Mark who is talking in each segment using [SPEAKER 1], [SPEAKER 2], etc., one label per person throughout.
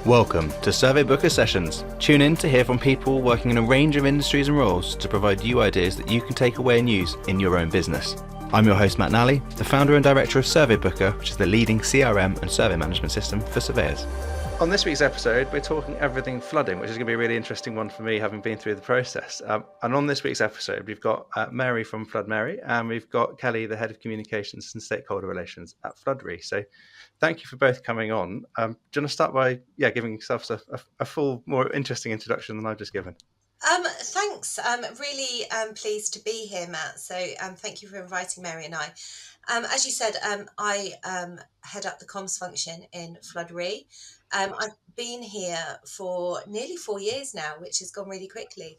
[SPEAKER 1] Welcome to SurveyBooker Sessions. Tune in to hear from people working in a range of industries and roles to provide you ideas that you can take away and use in your own business. I'm your host, Matt Nally, the founder and director of SurveyBooker, which is the leading CRM and survey management system for surveyors. On this week's episode, we're talking everything flooding, which is going to be a really interesting one for me, having been through the process. And on this week's episode, we've got Mary from FloodRe, and we've got Kelly, the head of communications and stakeholder relations at FloodRe. So thank you for both coming on. Do you want to start by giving yourselves a full, more interesting introduction than I've just given?
[SPEAKER 2] Thanks. I'm really pleased to be here, Matt. So thank you for inviting Mary and I. As you said, I head up the comms function in FloodRe. I've been here for nearly 4 years now, which has gone really quickly.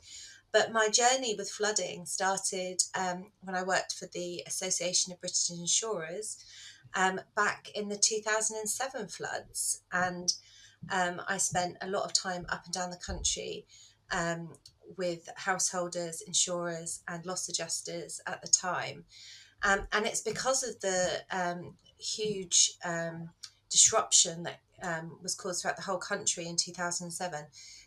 [SPEAKER 2] But my journey with flooding started when I worked for the Association of British Insurers back in the 2007 floods. And I spent a lot of time up and down the country with householders, insurers and loss adjusters at the time. And it's because of the huge disruption that was caused throughout the whole country in 2007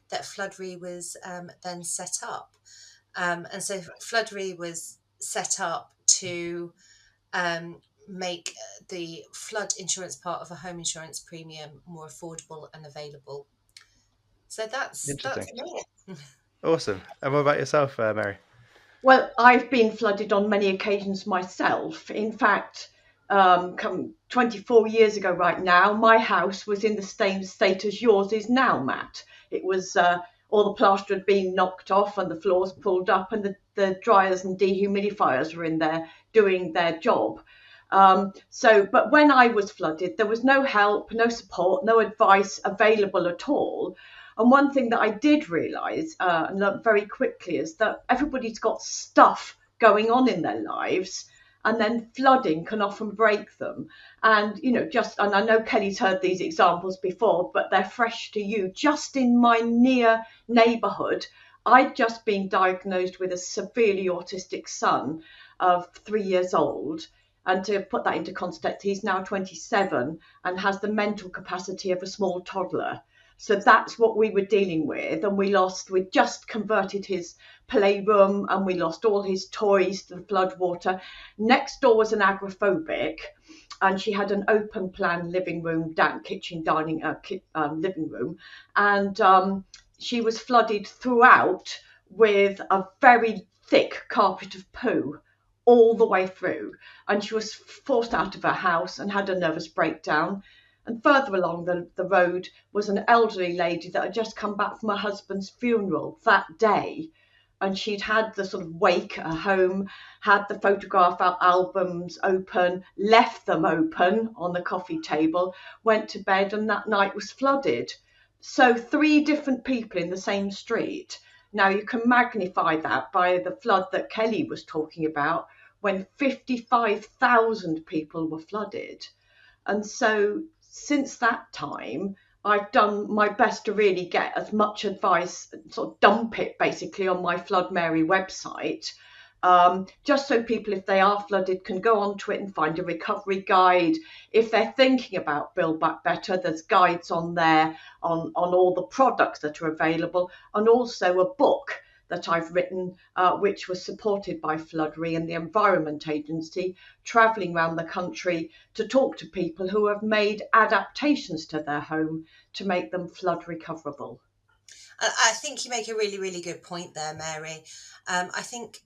[SPEAKER 2] that FloodRe was then set up. And so FloodRe was set up to make the flood insurance part of a home insurance premium more affordable and available. So that's me.
[SPEAKER 1] Awesome. And what about yourself, Mary?
[SPEAKER 3] Well, I've been flooded on many occasions myself. In fact, 24 years ago right now, my house was in the same state as yours is now, Matt. It was all the plaster had been knocked off and the floors pulled up and the dryers and dehumidifiers were in there doing their job. But when I was flooded, there was no help, no support, no advice available at all. And one thing that I did realise and learned very quickly is that everybody's got stuff going on in their lives, and then flooding can often break them. And, and I know Kelly's heard these examples before, but they're fresh to you. Just in my near neighbourhood, I'd just been diagnosed with a severely autistic son of 3 years old. And to put that into context, he's now 27 and has the mental capacity of a small toddler. So that's what we were dealing with. And we just converted his playroom and we lost all his toys to the flood water. Next door was an agoraphobic and she had an open plan living room, kitchen, dining, living room. And she was flooded throughout with a very thick carpet of poo all the way through. And she was forced out of her house and had a nervous breakdown. And further along the road was an elderly lady that had just come back from her husband's funeral that day. And she'd had the sort of wake at home, had the photograph albums open, left them open on the coffee table, went to bed, and that night was flooded. So 3 different people in the same street. Now you can magnify that by the flood that Kelly was talking about when 55,000 people were flooded. And so since that time, I've done my best to really get as much advice, sort of dump it basically on my Flood Mary website, just so people, if they are flooded, can go onto it and find a recovery guide. If they're thinking about Build Back Better, there's guides on there on all the products that are available, and also a book that I've written, which was supported by FloodRe and the Environment Agency, travelling around the country to talk to people who have made adaptations to their home to make them flood recoverable.
[SPEAKER 2] I think you make a really, really good point there, Mary. I think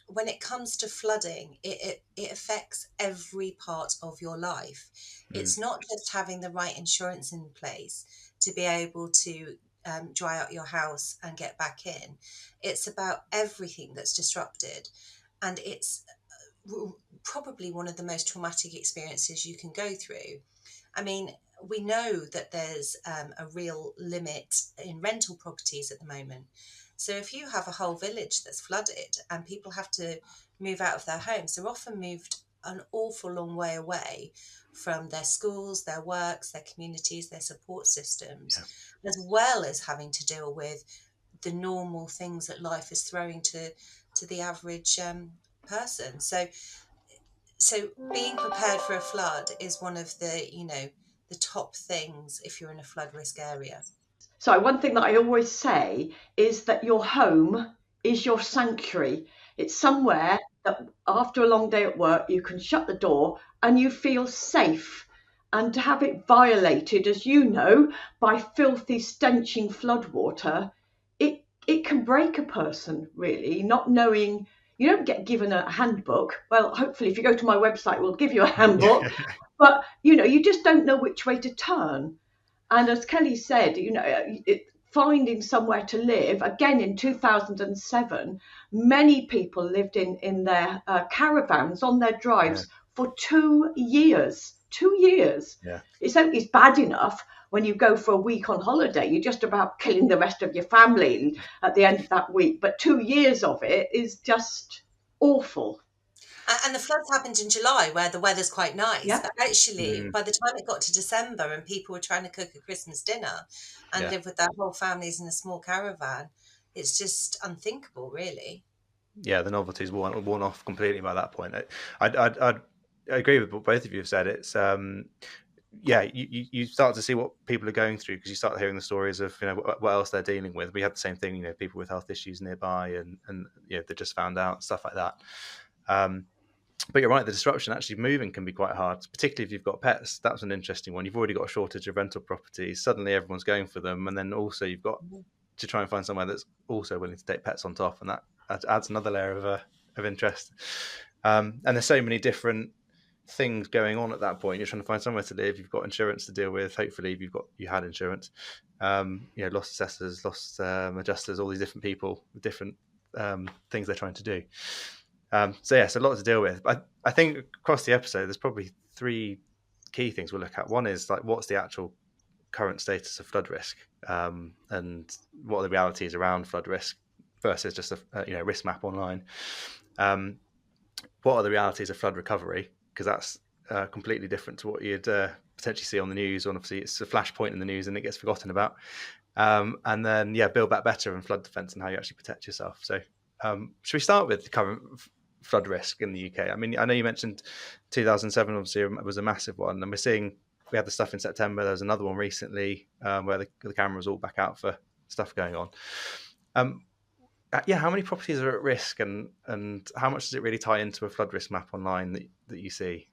[SPEAKER 2] when it comes to flooding, it affects every part of your life. It's not just having the right insurance in place to be able to dry out your house and get back in. It's about everything that's disrupted, and it's probably one of the most traumatic experiences you can go through. I mean, we know that there's a real limit in rental properties at the moment. So if you have a whole village that's flooded and people have to move out of their homes, they're often moved an awful long way away from their schools, their works, their communities, their support systems, as well as having to deal with the normal things that life is throwing to the average person. So being prepared for a flood is one of the the top things if you're in a flood risk area?
[SPEAKER 3] So one thing that I always say is that your home is your sanctuary. It's somewhere that after a long day at work, you can shut the door and you feel safe. And to have it violated, as you know, by filthy, stenching floodwater, it can break a person, really, not knowing. You don't get given a handbook. Well, hopefully, if you go to my website, we'll give you a handbook. But, you just don't know which way to turn. And as Kelly said, finding somewhere to live, again in 2007, many people lived in their caravans on their drives for 2 years. 2 years.
[SPEAKER 1] Yeah.
[SPEAKER 3] It's bad enough when you go for a week on holiday. You're just about killing the rest of your family at the end of that week. But 2 years of it is just awful.
[SPEAKER 2] And the floods happened in July, where the weather's quite nice.
[SPEAKER 3] Yeah.
[SPEAKER 2] But actually, by the time it got to December and people were trying to cook a Christmas dinner and live with their whole families in a small caravan, it's just unthinkable, really.
[SPEAKER 1] Yeah, the novelty's worn off completely by that point. I'd agree with what both of you have said. It's you start to see what people are going through because you start hearing the stories of what else they're dealing with. We had the same thing, people with health issues nearby, and they just found out, stuff like that. But you're right, the disruption actually moving can be quite hard, particularly if you've got pets. That's an interesting one. You've already got a shortage of rental properties. Suddenly everyone's going for them. And then also you've got to try and find somewhere that's also willing to take pets on top. And that adds another layer of interest. And there's so many different things going on at that point. You're trying to find somewhere to live. You've got insurance to deal with. Hopefully you had insurance. Loss assessors, loss adjusters, all these different people with different things they're trying to do. So a lot to deal with. I think across the episode, there's probably 3 key things we'll look at. One is what's the actual current status of flood risk, and what are the realities around flood risk versus just a risk map online. What are the realities of flood recovery? Because that's completely different to what you'd potentially see on the news. And obviously, it's a flashpoint in the news and it gets forgotten about. And then build back better and flood defence and how you actually protect yourself. So should we start with the current flood risk in the UK? I mean, I know you mentioned 2007 obviously was a massive one, and we had the stuff in September. There was another one recently where the camera was all back out for stuff going on. How many properties are at risk, and how much does it really tie into a flood risk map online that you see?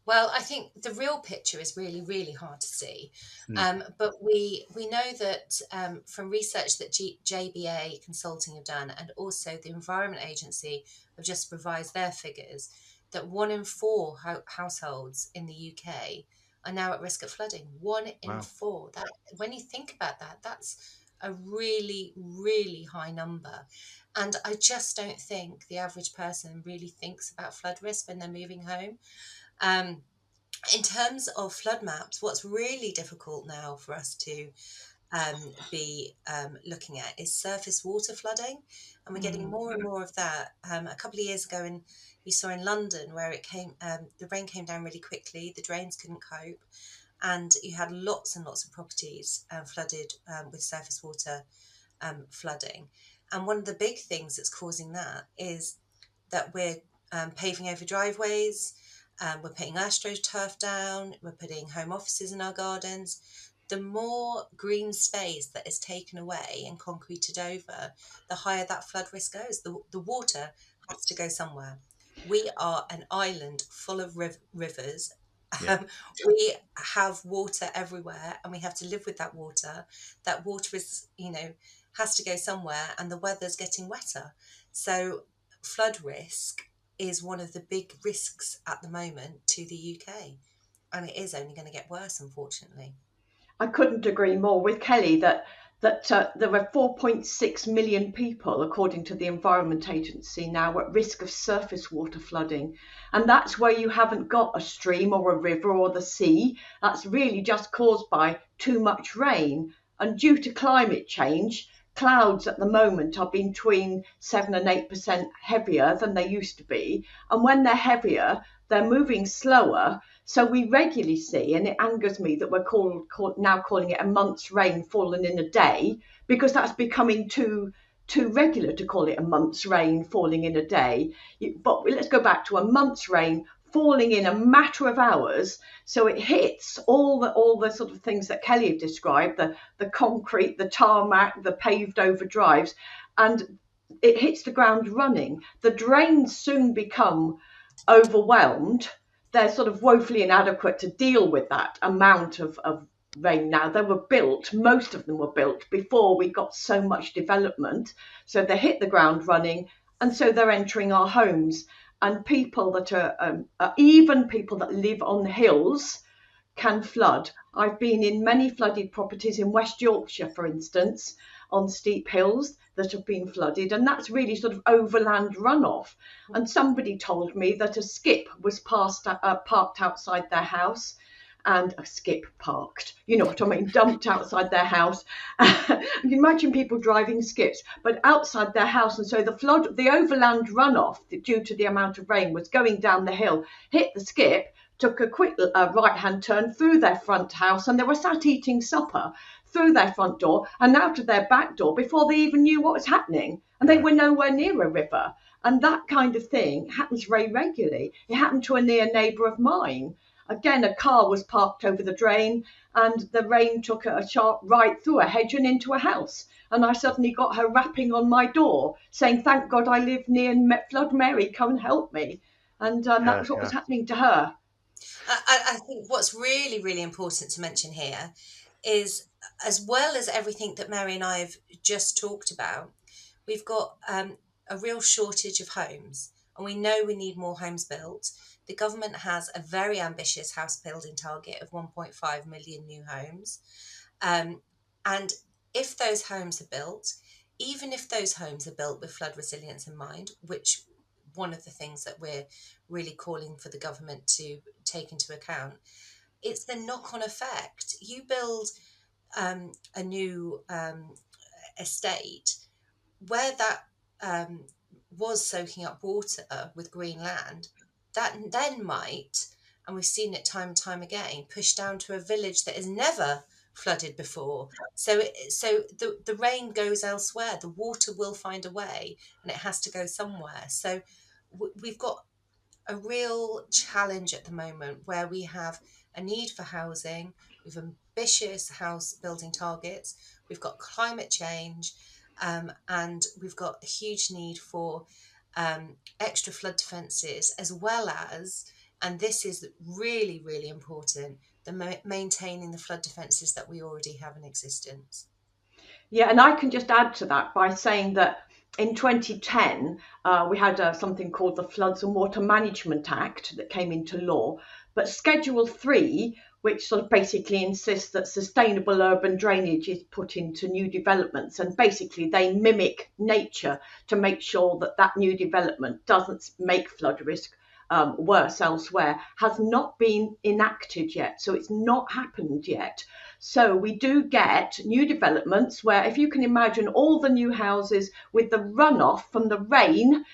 [SPEAKER 2] Well, I think the real picture is really, really hard to see. But we know that from research that JBA Consulting have done, and also the Environment Agency have just revised their figures, that 1 in 4 households in the UK are now at risk of flooding. 1 in 4. That, when you think about that, that's a really, really high number. And I just don't think the average person really thinks about flood risk when they're moving home. In terms of flood maps, what's really difficult now for us to be looking at is surface water flooding, and we're getting more and more of that. A couple of years ago, you saw in London where the rain came down really quickly, the drains couldn't cope, and you had lots and lots of properties flooded with surface water flooding. And one of the big things that's causing that is that we're paving over driveways. We're putting AstroTurf down, we're putting home offices in our gardens. The more green space that is taken away and concreted over, the higher that flood risk goes. The water has to go somewhere. We are an island full of rivers. We have water everywhere, and we have to live with that water. That water is, has to go somewhere, and the weather's getting wetter. So flood risk is one of the big risks at the moment to the UK, and it is only going to get worse, unfortunately.
[SPEAKER 3] I couldn't agree more with Kelly that there are 4.6 million people, according to the Environment Agency, now at risk of surface water flooding. And that's where you haven't got a stream or a river or the sea. That's really just caused by too much rain. And due to climate change, clouds at the moment are between 7 and 8% heavier than they used to be. And when they're heavier, they're moving slower. So we regularly see, and it angers me that we're now calling it a month's rain fallen in a day, because that's becoming too regular to call it a month's rain falling in a day. But let's go back to a month's rain falling in a matter of hours. So it hits all the sort of things that Kelly had described, the concrete, the tarmac, the paved over drives, and it hits the ground running. The drains soon become overwhelmed. They're sort of woefully inadequate to deal with that amount of rain now. They were built, most of them were built before we got so much development. So they hit the ground running, and so they're entering our homes. And people that are even people that live on hills can flood. I've been in many flooded properties in West Yorkshire, for instance, on steep hills that have been flooded, and that's really sort of overland runoff. And somebody told me that a skip was parked outside their house, and a skip parked, you know what I mean, dumped outside their house. You can imagine people driving skips, but outside their house. And so the overland runoff, due to the amount of rain, was going down the hill, hit the skip, took a quick right-hand turn through their front house, and they were sat eating supper through their front door and out of their back door before they even knew what was happening. And they were nowhere near a river. And that kind of thing happens very regularly. It happened to a near neighbour of mine. Again, a car was parked over the drain, and the rain took a sharp right through a hedge and into a house. And I suddenly got her rapping on my door saying, "Thank God I live near Flood Mary, come and help me." And that was what was happening to her.
[SPEAKER 2] I think what's really, really important to mention here is, as well as everything that Mary and I have just talked about, we've got a real shortage of homes, and we know we need more homes built. The government has a very ambitious house building target of 1.5 million new homes. And if those homes are built, even if those homes are built with flood resilience in mind, which one of the things that we're really calling for the government to take into account, it's the knock-on effect. You build a new estate where that was soaking up water with green land, that then might, and we've seen it time and time again, push down to a village that is never flooded before. So the rain goes elsewhere. The water will find a way, and it has to go somewhere. So we've got a real challenge at the moment where we have a need for housing, we've ambitious house building targets, we've got climate change, and we've got a huge need for extra flood defences, as well as, and this is really, really important, maintaining the flood defences that we already have in existence.
[SPEAKER 3] Yeah, and I can just add to that by saying that in 2010, we had something called the Floods and Water Management Act that came into law. But Schedule 3, which sort of basically insists that sustainable urban drainage is put into new developments, and basically they mimic nature to make sure that that new development doesn't make flood risk worse elsewhere, has not been enacted yet. So it's not happened yet. So we do get new developments where, if you can imagine, all the new houses with the runoff from the rain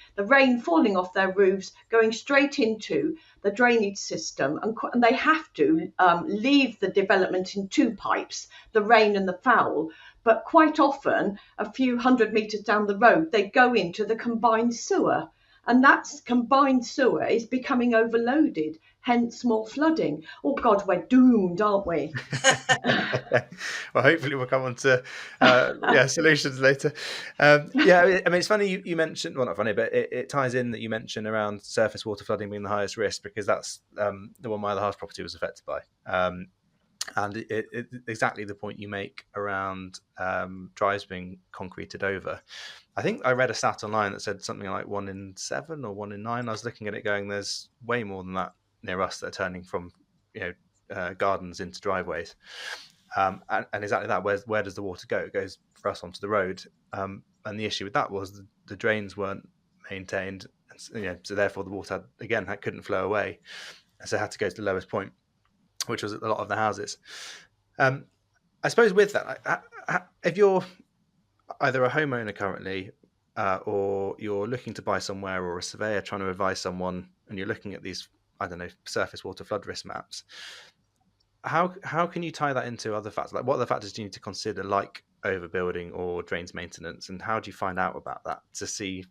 [SPEAKER 3] falling off their roofs, going straight into the drainage system, and they have to leave the development in two pipes, the rain and the foul. But quite often, a few 100 metres down the road, they go into the combined sewer. And that combined sewer is becoming overloaded, hence more flooding. Oh God, we're doomed, aren't we?
[SPEAKER 1] Well, hopefully we'll come on to solutions later. I mean, it's funny you mentioned, well, not funny, but it ties in that you mentioned around surface water flooding being the highest risk, because that's the one my other half property was affected by. And it exactly the point you make around drives being concreted over. I think I read a stat online that said something like 1 in 7 or 1 in 9. I was looking at it going, there's way more than that near us that are turning from gardens into driveways. And exactly that, where does the water go? It goes for us onto the road. And the issue with that was the drains weren't maintained. So therefore the water, couldn't flow away. And so it had to go to the lowest point, which was a lot of the houses. I suppose with that, if you're either a homeowner currently or you're looking to buy somewhere, or a surveyor trying to advise someone, and you're looking at these, surface water flood risk maps, how can you tie that into other factors? Like, what other factors do you need to consider, like overbuilding or drains maintenance, and how do you find out about that to see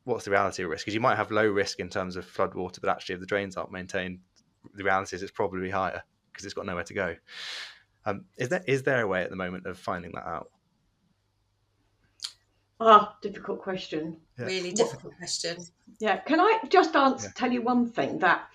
[SPEAKER 1] what's the reality of risk? Because you might have low risk in terms of flood water, but actually if the drains aren't maintained, the reality is it's probably higher because it's got nowhere to go. Is there a way at the moment of finding that out?
[SPEAKER 3] Difficult question.
[SPEAKER 2] Really difficult question.
[SPEAKER 3] Yeah, can I just tell you one thing, that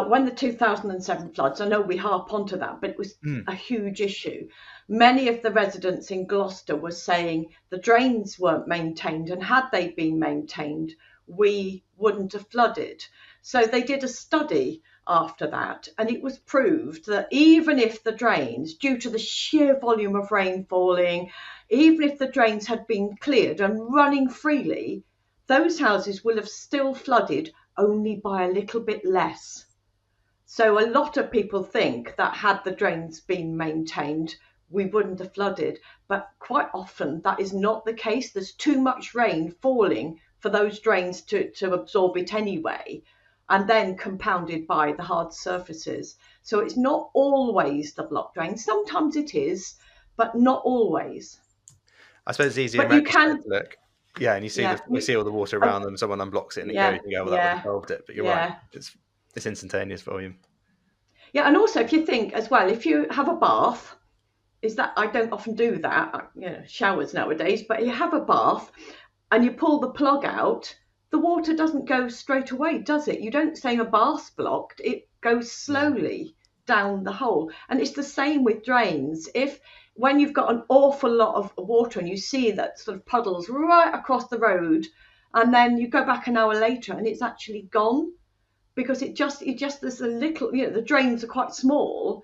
[SPEAKER 3] when the 2007 floods, I know we harp onto that, but it was a huge issue. Many of the residents in Gloucester were saying the drains weren't maintained, and had they been maintained, we wouldn't have flooded. So they did a study after that, and it was proved that even if the drains, due to the sheer volume of rain falling, even if the drains had been cleared and running freely, those houses will have still flooded, only by a little bit less. So a lot of people think that had the drains been maintained, we wouldn't have flooded. But quite often that is not the case. There's too much rain falling for those drains to absorb it anyway, and then compounded by the hard surfaces. So it's not always the block drains. Sometimes it is, but not always.
[SPEAKER 1] I suppose it's easy
[SPEAKER 3] But
[SPEAKER 1] in
[SPEAKER 3] you
[SPEAKER 1] retrospect
[SPEAKER 3] can,
[SPEAKER 1] to look. Yeah, and you see all the water around them. Someone unblocks it and it goes. You go, well, that would have solved it. But you're right. It's instantaneous volume.
[SPEAKER 3] Yeah, and also if you think as well, if you have a bath, I don't often do that, showers nowadays, but you have a bath and you pull the plug out, the water doesn't go straight away, does it? You don't say a bath's blocked, it goes slowly down the hole. And it's the same with drains. When you've got an awful lot of water and you see that sort of puddles right across the road, and then you go back an hour later and it's actually gone, because it just there's a little, the drains are quite small,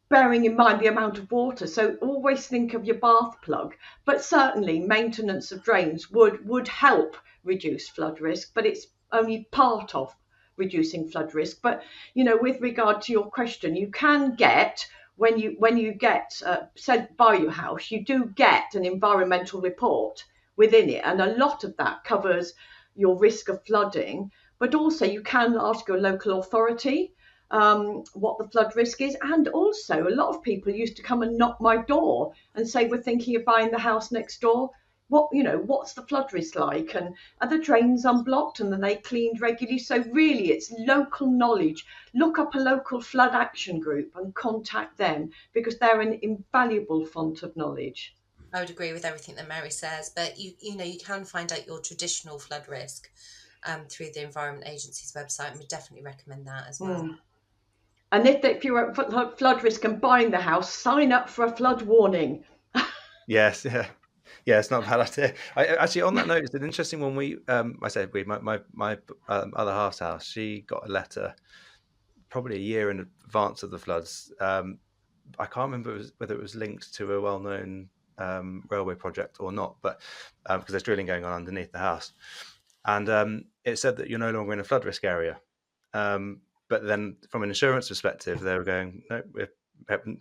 [SPEAKER 3] bearing in mind the amount of water. So always think of your bath plug. But certainly maintenance of drains would help reduce flood risk, but it's only part of reducing flood risk. But with regard to your question, you can get, when you get sent by your house, you do get an environmental report within it, and a lot of that covers your risk of flooding. But also you can ask your local authority what the flood risk is. And also a lot of people used to come and knock my door and say, we're thinking of buying the house next door. What's the flood risk like? And are the drains unblocked and are they cleaned regularly? So really it's local knowledge. Look up a local flood action group and contact them, because they're an invaluable font of knowledge.
[SPEAKER 2] I would agree with everything that Mary says, but you can find out your traditional flood risk through the Environment Agency's website, and we definitely recommend that as well.
[SPEAKER 3] And if you're at flood risk and buying the house, sign up for a flood warning.
[SPEAKER 1] Yes, yeah, it's not a bad idea. Actually, on that note, it's an interesting one. My other half's house, she got a letter probably a year in advance of the floods. I can't remember whether it was linked to a well-known railway project or not, but because there's drilling going on underneath the house. And it said that you're no longer in a flood risk area. But then from an insurance perspective, they were going, no,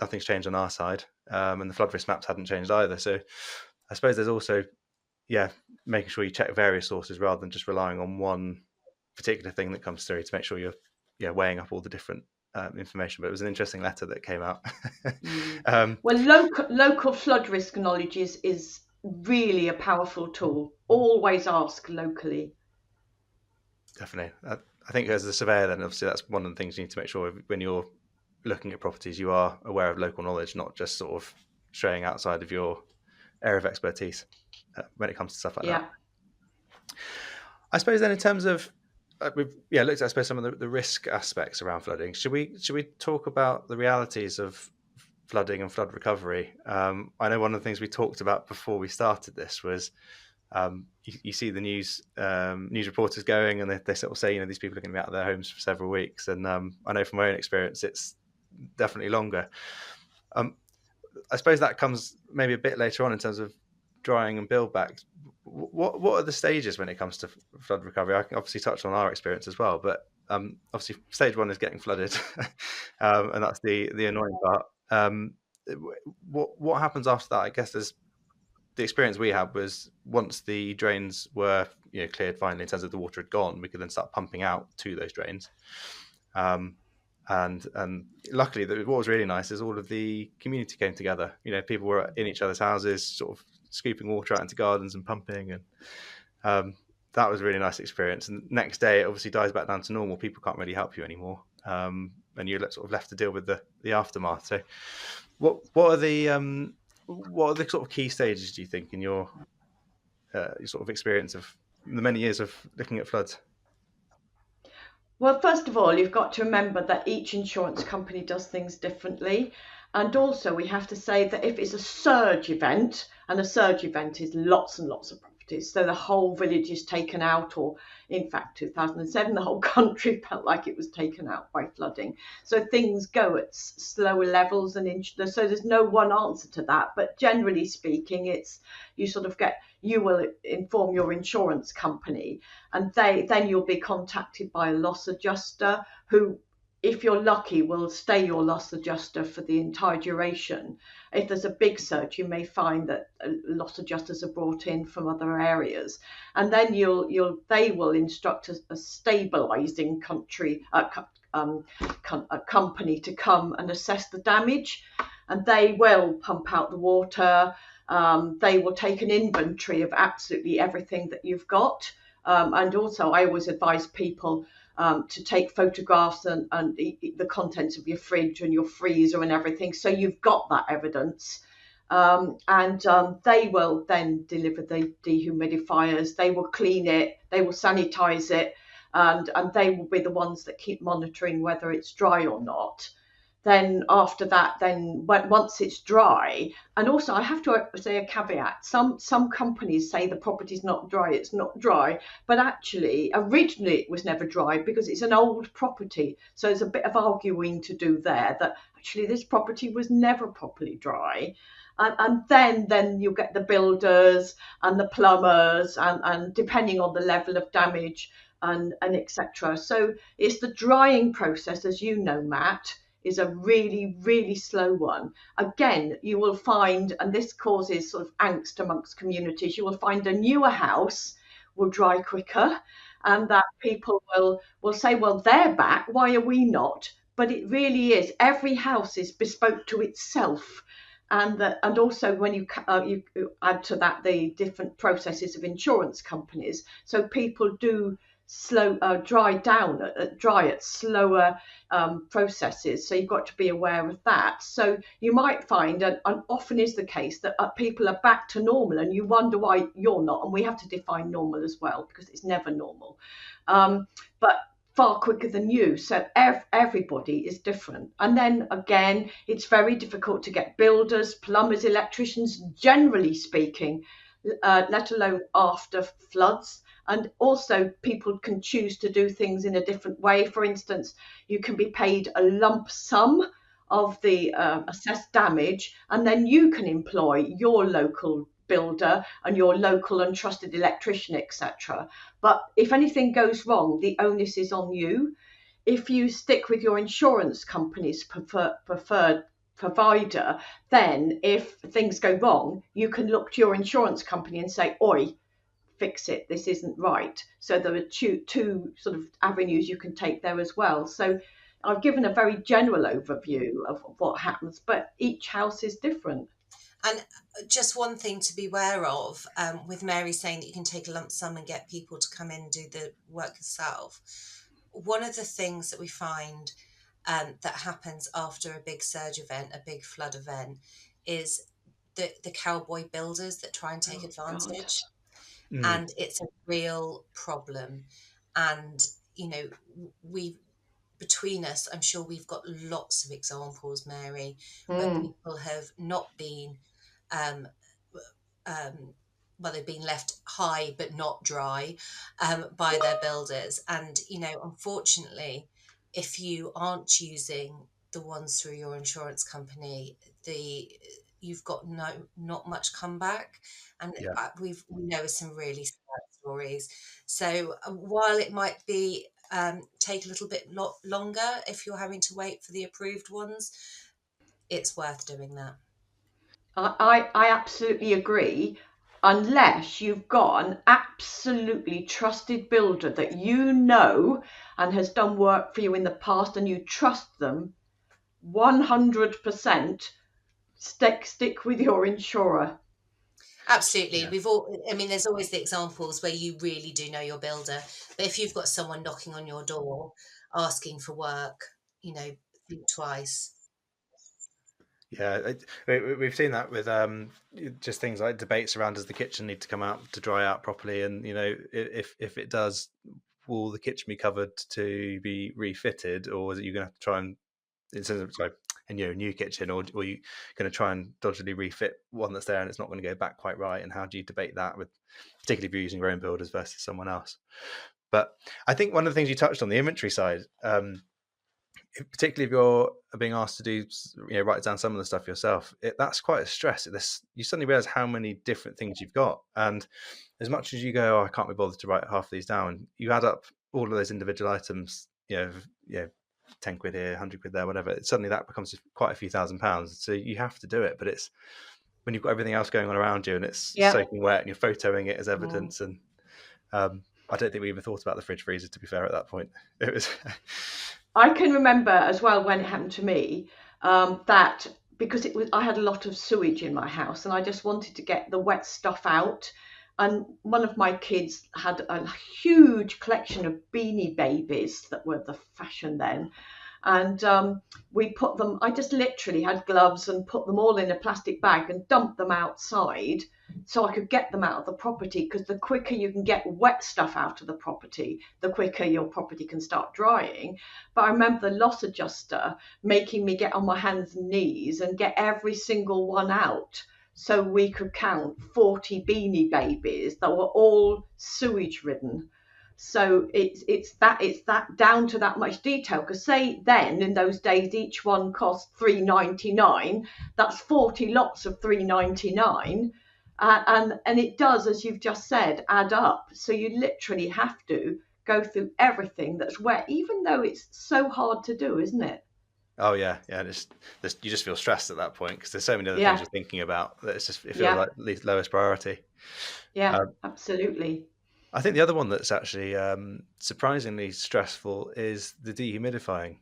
[SPEAKER 1] nothing's changed on our side. And the flood risk maps hadn't changed either. So I suppose there's also, making sure you check various sources rather than just relying on one particular thing that comes through, to make sure you're weighing up all the different information. But it was an interesting letter that came out.
[SPEAKER 3] Well, local flood risk knowledge is really a powerful tool. Always ask locally.
[SPEAKER 1] Definitely. I think as a surveyor, then obviously that's one of the things you need to make sure when you're looking at properties, you are aware of local knowledge, not just sort of straying outside of your area of expertise when it comes to stuff like that. I suppose then in terms of, we've looked at, I suppose, some of the risk aspects around flooding. Should we talk about the realities of flooding and flood recovery? I know one of the things we talked about before we started this was you see the news reporters going, and they sort of say, these people are going to be out of their homes for several weeks. And I know from my own experience, it's definitely longer. I suppose that comes maybe a bit later on in terms of drying and build back. What are the stages when it comes to flood recovery? I can obviously touch on our experience as well, but obviously stage one is getting flooded, and that's the annoying part. What happens after that? I guess there's the experience we had was once the drains were cleared finally, in terms of the water had gone, we could then start pumping out to those drains. And luckily, what was really nice is all of the community came together. People were in each other's houses, sort of scooping water out into gardens and pumping, and that was a really nice experience. And next day, it obviously dies back down to normal. People can't really help you anymore, and you're sort of left to deal with the aftermath. So, what are the sort of key stages, do you think, in your sort of experience of the many years of looking at floods?
[SPEAKER 3] Well, first of all, you've got to remember that each insurance company does things differently. And also, we have to say that if it's a surge event, and a surge event is lots and lots of properties, so the whole village is taken out, or in fact, 2007, the whole country felt like it was taken out by flooding. So things go at slower levels, and so there's no one answer to that. But generally speaking, it's you will inform your insurance company, and then you'll be contacted by a loss adjuster who, if you're lucky, will stay your loss adjuster for the entire duration. If there's a big surge, you may find that loss adjusters are brought in from other areas, and then they will instruct a stabilising company to come and assess the damage, and they will pump out the water. They will take an inventory of absolutely everything that you've got. And also, I always advise people to take photographs and the contents of your fridge and your freezer and everything, so you've got that evidence. And they will then deliver the dehumidifiers. They will clean it. They will sanitize it, and they will be the ones that keep monitoring whether it's dry or not. Then after that, once it's dry, and also I have to say a caveat, some companies say the property's not dry, it's not dry, but actually originally it was never dry because it's an old property. So there's a bit of arguing to do there, that actually this property was never properly dry. And then you'll get the builders and the plumbers, and depending on the level of damage and etc. So it's the drying process, as you know, Matt, is a really, really slow one. Again, you will find, and this causes sort of angst amongst communities, you will find a newer house will dry quicker, and that people will say, well, they're back, why are we not? But it really is. Every house is bespoke to itself. And also when you add to that the different processes of insurance companies, so people do dry at slower processes, so you've got to be aware of that. So you might find, and often is the case, that people are back to normal and you wonder why you're not, and we have to define normal as well, because it's never normal, but far quicker than you. So everybody is different. And then again, it's very difficult to get builders, plumbers, electricians, generally speaking, let alone after floods. And also people can choose to do things in a different way. For instance, you can be paid a lump sum of the assessed damage, and then you can employ your local builder and your local and trusted electrician, etc. But if anything goes wrong, the onus is on you. If you stick with your insurance company's preferred provider, then if things go wrong, you can look to your insurance company and say, oi, fix it, this isn't right. So there are two sort of avenues you can take there as well. So I've given a very general overview of what happens, but each house is different.
[SPEAKER 2] And just one thing to be aware of, with Mary saying that you can take a lump sum and get people to come in and do the work yourself. One of the things that we find that happens after a big surge event, a big flood event, is the cowboy builders that try and take advantage. And it's a real problem. And, between us, I'm sure we've got lots of examples, Mary, where people have not been, they've been left high but not dry by their builders. And, unfortunately, if you aren't using the ones through your insurance company, you've got not much comeback. And we know some really sad stories. So while it might be take a little bit longer if you're having to wait for the approved ones, it's worth doing that.
[SPEAKER 3] I absolutely agree, unless you've got an absolutely trusted builder that you know and has done work for you in the past, and you trust them 100%. Stick with your insurer.
[SPEAKER 2] Absolutely.
[SPEAKER 1] Yeah.
[SPEAKER 2] I mean, there's always the examples where you really do know your builder. But if you've got someone knocking on your door asking for work, think twice.
[SPEAKER 1] Yeah, we've seen that with just things like debates around, does the kitchen need to come out to dry out properly, and if it does, will the kitchen be covered to be refitted, or is it you're going to have to try and, instead of a new kitchen, or you going to try and dodgily refit one that's there and it's not going to go back quite right, and how do you debate that with, particularly if you're using your own builders versus someone else? But I think one of the things you touched on, the inventory side, particularly if you're being asked to do, write down some of the stuff yourself, that's quite a stress. You suddenly realize how many different things you've got, and as much as you go, I can't be bothered to write half of these down, you add up all of those individual items, 10 quid here, 100 quid there, whatever, suddenly that becomes quite a few £1,000s. So you have to do it, but it's when you've got everything else going on around you and it's soaking wet and you're photoing it as evidence. And I don't think we even thought about the fridge freezer, to be fair, at that point. It was
[SPEAKER 3] I can remember as well when it happened to me, that because I had a lot of sewage in my house and I just wanted to get the wet stuff out. And one of my kids had a huge collection of Beanie Babies that were the fashion then. And we put them, I just literally had gloves and put them all in a plastic bag and dumped them outside so I could get them out of the property, because the quicker you can get wet stuff out of the property, the quicker your property can start drying. But I remember the loss adjuster making me get on my hands and knees and get every single one out, so we could count 40 Beanie Babies that were all sewage ridden. So it's that down to that much detail, because say then in those days each one cost £3.99. That's 40 lots of £3.99, and it does, as you've just said, add up. So you literally have to go through everything that's wet, even though it's so hard to do, isn't it?
[SPEAKER 1] Oh yeah. You just feel stressed at that point because there's so many other things you're thinking about that it feels like the lowest priority.
[SPEAKER 3] Yeah, absolutely.
[SPEAKER 1] I think the other one that's actually surprisingly stressful is the dehumidifying.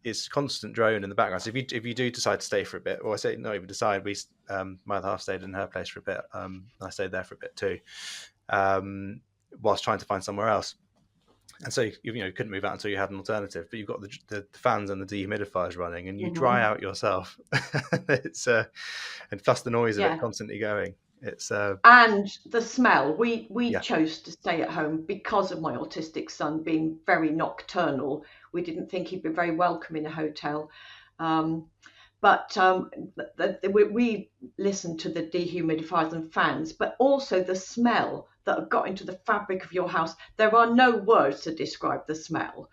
[SPEAKER 1] It's constant drone in the background. So if you do decide to stay for a bit, or I say not even decide, my other half stayed in her place for a bit. I stayed there for a bit too, whilst trying to find somewhere else. And so you couldn't move out until you had an alternative. But you've got the fans and the dehumidifiers running, and you dry out yourself. It's and plus the noise of it constantly going. It's
[SPEAKER 3] and the smell. We chose to stay at home because of my autistic son being very nocturnal. We didn't think he'd be very welcome in a hotel. But we listened to the dehumidifiers and fans, but also the smell that have got into the fabric of your house. There are no words to describe the smell.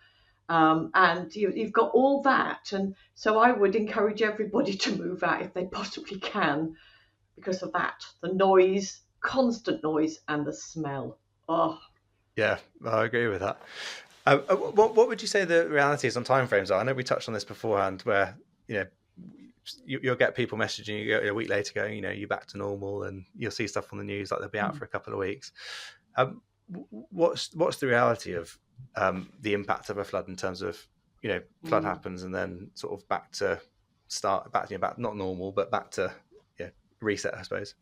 [SPEAKER 3] And you've got all that. And so I would encourage everybody to move out if they possibly can, because of that, the noise, constant noise, and the smell. Oh,
[SPEAKER 1] yeah, I agree with that. What would you say the reality is on timeframes are? I know we touched on this beforehand, where you'll get people messaging you a week later going, you're back to normal, and you'll see stuff on the news like they'll be out for a couple of weeks. What's the reality of the impact of a flood in terms of flood happens and then sort of back to not normal, but back to reset, I suppose?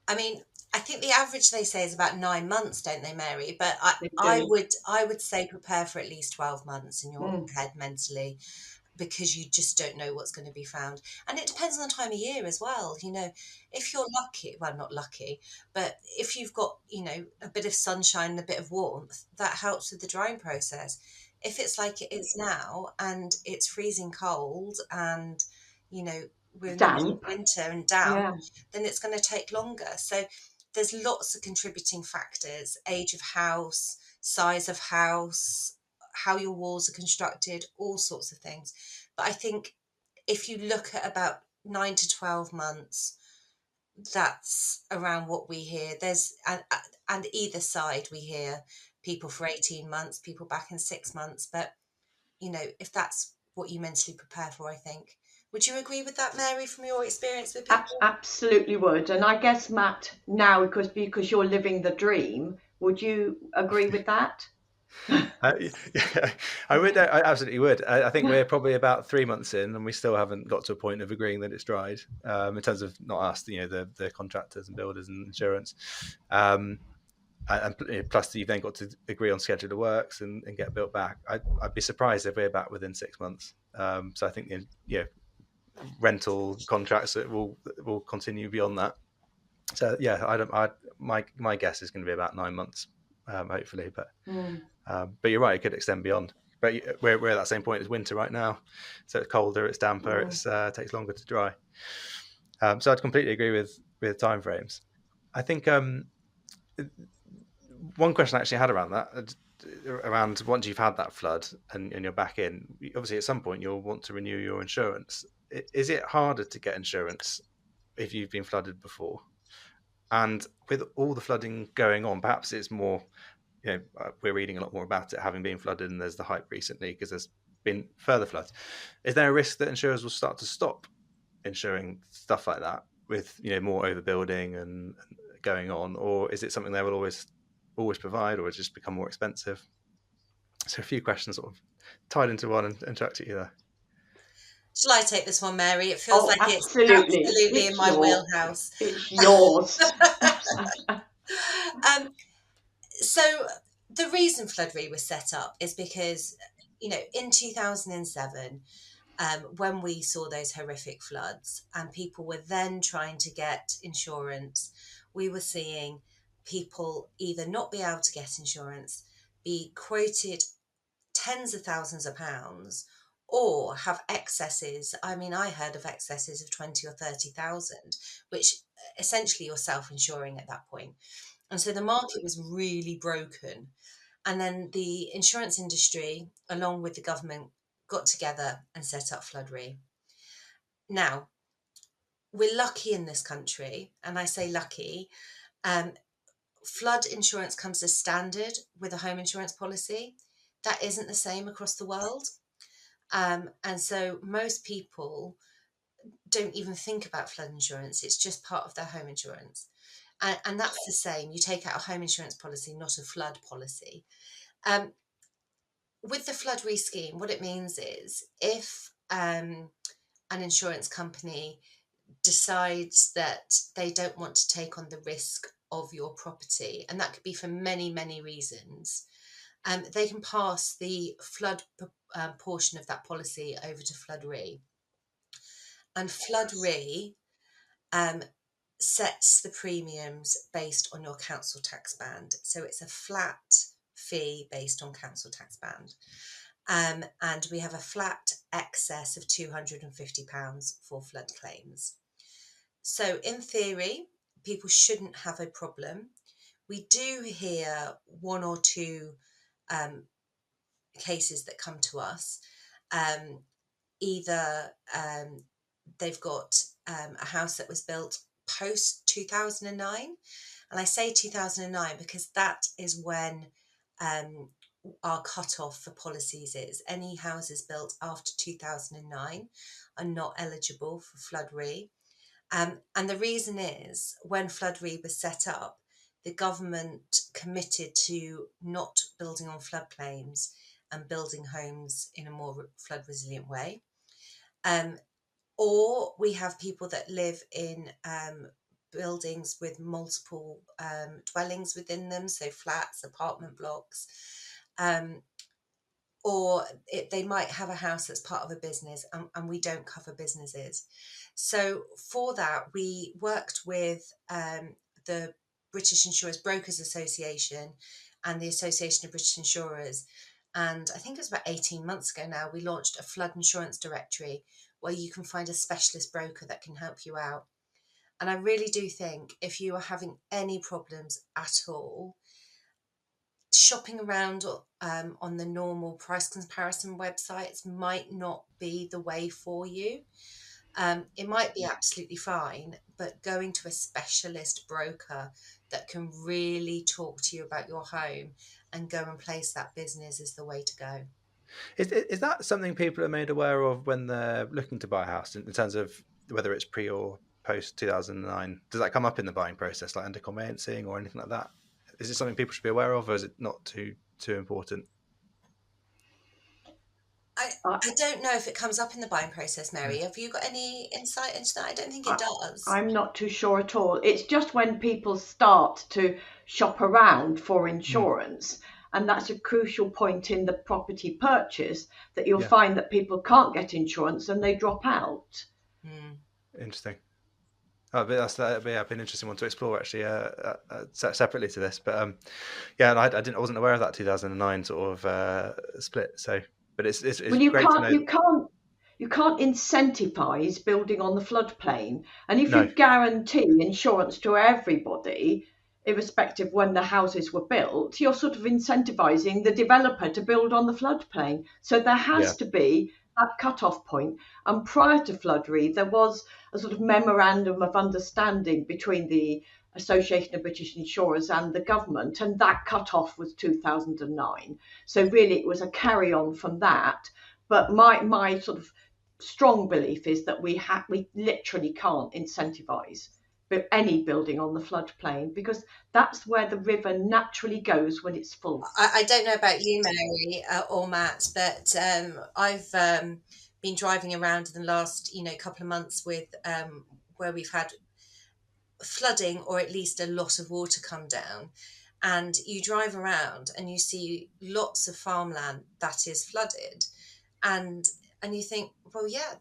[SPEAKER 2] I mean, I think the average they say is about 9 months, don't they, Mary? But I would say prepare for at least 12 months in your head mentally, because you just don't know what's going to be found. And it depends on the time of year as well. If you're lucky, well, not lucky, but if you've got, a bit of sunshine and a bit of warmth, that helps with the drying process. If it's like it is now and it's freezing cold and, we're in the middle of winter and damp, then it's going to take longer. So there's lots of contributing factors: age of house, size of house, how your walls are constructed, all sorts of things. But I think if you look at about 9 to 12 months, that's around what we hear. And either side, we hear people for 18 months, people back in 6 months. But, if that's what you mentally prepare for, I think. Would you agree with that, Mary, from your experience with people?
[SPEAKER 3] Absolutely would. And I guess, Matt, now, because you're living the dream, would you agree with that?
[SPEAKER 1] Yeah, I would. I absolutely would. I think we're probably about 3 months in, and we still haven't got to a point of agreeing that it's dried. In terms of not us, the contractors and builders and insurance. And plus, you've then got to agree on schedule of works and get built back. I'd be surprised if we're back within 6 months. So I think rental contracts that will continue beyond that. So yeah, my guess is going to be about 9 months, hopefully. But you're right, it could extend beyond. But we're at that same point as winter right now, so it's colder, it's damper, it takes longer to dry. So I'd completely agree with timeframes. I think one question I actually had around that, around once you've had that flood and you're back in, obviously at some point you'll want to renew your insurance. Is it harder to get insurance if you've been flooded before? And with all the flooding going on, perhaps it's more, we're reading a lot more about it having been flooded, and there's the hype recently because there's been further floods. Is there a risk that insurers will start to stop insuring stuff like that with more overbuilding and going on, or is it something they will always provide, or it's just become more expensive? So a few questions sort of tied into one and chucked at you there.
[SPEAKER 2] Shall I take this one, Mary? It feels like
[SPEAKER 3] absolutely.
[SPEAKER 2] it's absolutely in my wheelhouse.
[SPEAKER 3] It's yours.
[SPEAKER 2] So the reason FloodRe was set up is because, in 2007, when we saw those horrific floods and people were then trying to get insurance, we were seeing people either not be able to get insurance, be quoted tens of thousands of pounds, or have excesses. I mean, I heard of excesses of 20 or 30,000, which essentially you're self-insuring at that point. And so the market was really broken. And then the insurance industry, along with the government, got together and set up FloodRe. Now, we're lucky in this country, and I say lucky. Flood insurance comes as standard with a home insurance policy. That isn't the same across the world. And so most people don't even think about flood insurance. It's just part of their home insurance. And that's the same. You take out a home insurance policy, not a flood policy. With the FloodRe scheme, what it means is if an insurance company decides that they don't want to take on the risk of your property, and that could be for many, many reasons, they can pass the flood portion of that policy over to FloodRe. And FloodRe sets the premiums based on your council tax band. So it's a flat fee based on council tax band. And we have a flat excess of £250 for flood claims. So in theory, people shouldn't have a problem. We do hear one or two cases that come to us. Either they've got a house that was built post 2009, and I say 2009 because that is when our cutoff for policies is. Any houses built after 2009 are not eligible for FloodRe. And the reason is, when FloodRe was set up, the government committed to not building on floodplains and building homes in a more flood resilient way. Or we have people that live in buildings with multiple dwellings within them, so flats, apartment blocks, or they might have a house that's part of a business, and we don't cover businesses. So for that, we worked with the British Insurers Brokers Association and the Association of British Insurers. And I think it was about 18 months ago now, we launched a flood insurance directory where you can find a specialist broker that can help you out. And I really do think if you are having any problems at all, shopping around on the normal price comparison websites might not be the way for you. It might be absolutely fine, but going to a specialist broker that can really talk to you about your home and go and place that business is the way to go.
[SPEAKER 1] Is that something people are made aware of when they're looking to buy a house, in terms of whether it's pre or post 2009? Does that come up in the buying process, like under conveyancing or anything like that? Is it something people should be aware of, or is it not too too important?
[SPEAKER 2] I don't know if it comes up in the buying process, Mary. Have you got any insight into that? I don't think it does.
[SPEAKER 3] I'm not too sure at all. It's just when people start to shop around for insurance, and that's a crucial point in the property purchase, that you'll find that people can't get insurance and they drop out.
[SPEAKER 1] Interesting. Oh, but that'd be an interesting one to explore, actually, separately to this. But I wasn't aware of that 2009 sort of split. So, but it's
[SPEAKER 3] Well, you
[SPEAKER 1] great to know.
[SPEAKER 3] you can't incentivize building on the floodplain, and if
[SPEAKER 1] No.
[SPEAKER 3] you guarantee insurance to everybody, irrespective when the houses were built, you're sort of incentivizing the developer to build on the floodplain. So there has to be that cut-off point. And prior to FloodRe, there was a sort of memorandum of understanding between the Association of British Insurers and the government, and that cut-off was 2009. So really it was a carry-on from that. But my sort of strong belief is that we literally can't incentivize any building on the floodplain, because that's where the river naturally goes when it's full.
[SPEAKER 2] I don't know about you, Mary, or Matt, but I've been driving around in the last couple of months with where we've had flooding, or at least a lot of water come down, and you drive around and you see lots of farmland that is flooded, and you think, well, yeah,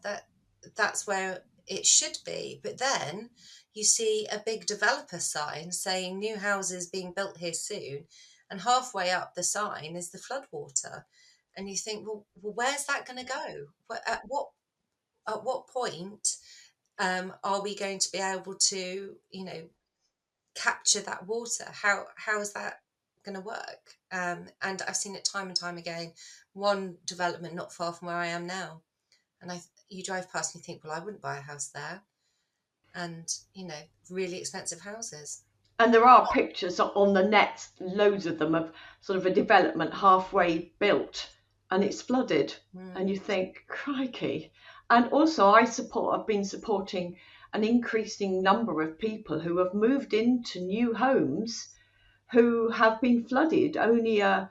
[SPEAKER 2] that's where it should be. But then you see a big developer sign saying new houses being built here soon, and halfway up the sign is the floodwater, and you think, well, where's that going to go? At what point are we going to be able to capture that water? How is that going to work? And I've seen it time and time again. One development not far from where I am now, and you drive past and you think, well, I wouldn't buy a house there. And really expensive houses.
[SPEAKER 3] And there are pictures on the net, loads of them, of sort of a development halfway built and it's flooded. And you think, crikey. And also I've been supporting an increasing number of people who have moved into new homes who have been flooded only a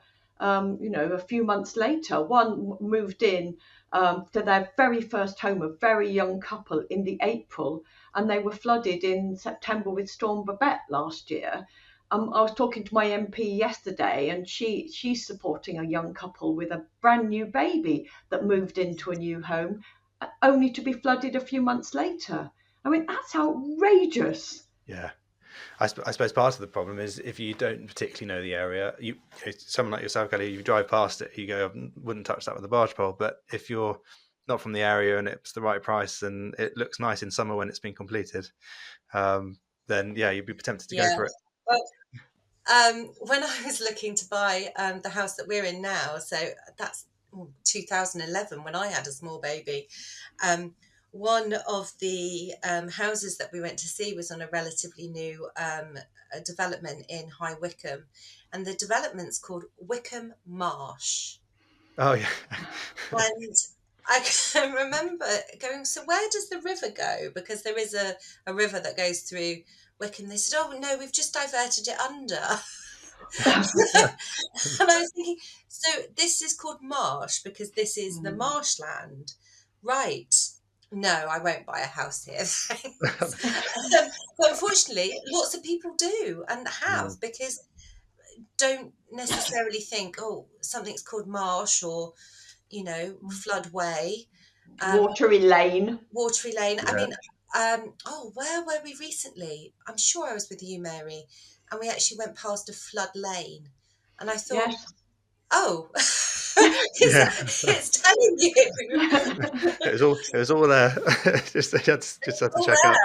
[SPEAKER 3] few months later. One moved in to their very first home, a very young couple, in the April, and they were flooded in September with Storm Babette last year. I was talking to my MP yesterday, and she's supporting a young couple with a brand new baby that moved into a new home, only to be flooded a few months later. I mean, that's outrageous.
[SPEAKER 1] Yeah. I suppose part of the problem is if you don't particularly know the area, someone like yourself, Kelly, you drive past it, you go, I wouldn't touch that with a barge pole. But if you're not from the area and it's the right price and it looks nice in summer when it's been completed, then you'd be tempted to go for it.
[SPEAKER 2] Well, when I was looking to buy the house that we're in now, so that's 2011 when I had a small baby, one of the houses that we went to see was on a relatively new development in High Wycombe, and the development's called Wycombe Marsh.
[SPEAKER 1] Oh, yeah.
[SPEAKER 2] And I can remember going, so where does the river go? Because there is a river that goes through Wycombe. They said, oh, no, we've just diverted it under. And I was thinking, so this is called marsh because this is the marshland. Right. No, I won't buy a house here. But unfortunately, lots of people do and have, because don't necessarily think, oh, something's called marsh or, floodway.
[SPEAKER 3] Watery lane.
[SPEAKER 2] Yeah. I mean, where were we recently? I'm sure I was with you, Mary, and we actually went past a flood lane. And I thought, oh... it's telling you.
[SPEAKER 1] It was all there. just had to check out.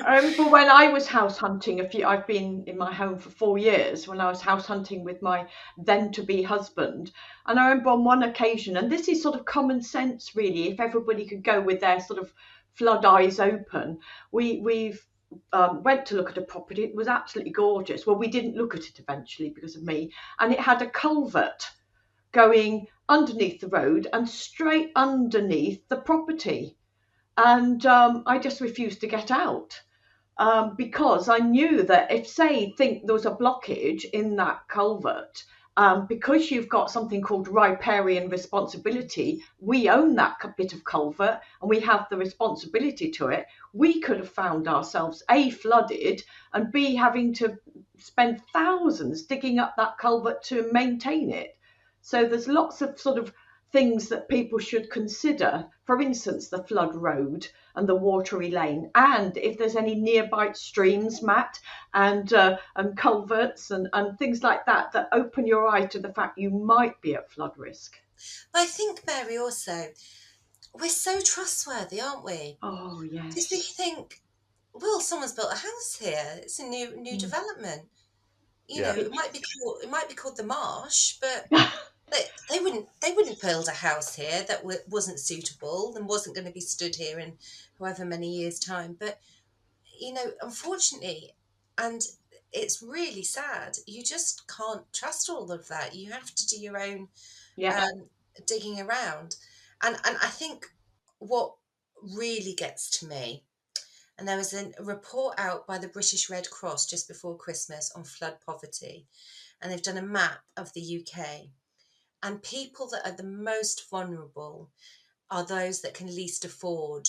[SPEAKER 3] I remember when I was house hunting I've been in my home for 4 years, when I was house hunting with my then to be husband, and I remember on one occasion, and this is sort of common sense really, if everybody could go with their sort of flood eyes open, we went to look at a property. It was absolutely gorgeous. Well, we didn't look at it eventually because of me, and it had a culvert going underneath the road and straight underneath the property. And I just refused to get out because I knew that if, say, there was a blockage in that culvert because you've got something called riparian responsibility, we own that bit of culvert and we have the responsibility to it. We could have found ourselves A, flooded, and B, having to spend thousands digging up that culvert to maintain it. So there's lots of sort of things that people should consider. For instance, the flood road and the watery lane, and if there's any nearby streams, Matt, and culverts and things like that that open your eye to the fact you might be at flood risk.
[SPEAKER 2] I think, Mary, also, we're so trustworthy, aren't we?
[SPEAKER 3] Oh yes.
[SPEAKER 2] Because we think, well, someone's built a house here. It's a new development. You know, it might be called the Marsh, but they wouldn't build a house here that wasn't suitable and wasn't going to be stood here in however many years' time. But you know, unfortunately, and it's really sad, you just can't trust all of that. You have to do your own digging around. And I think what really gets to me, and there was a report out by the British Red Cross just before Christmas on flood poverty, and they've done a map of the UK. And people that are the most vulnerable are those that can least afford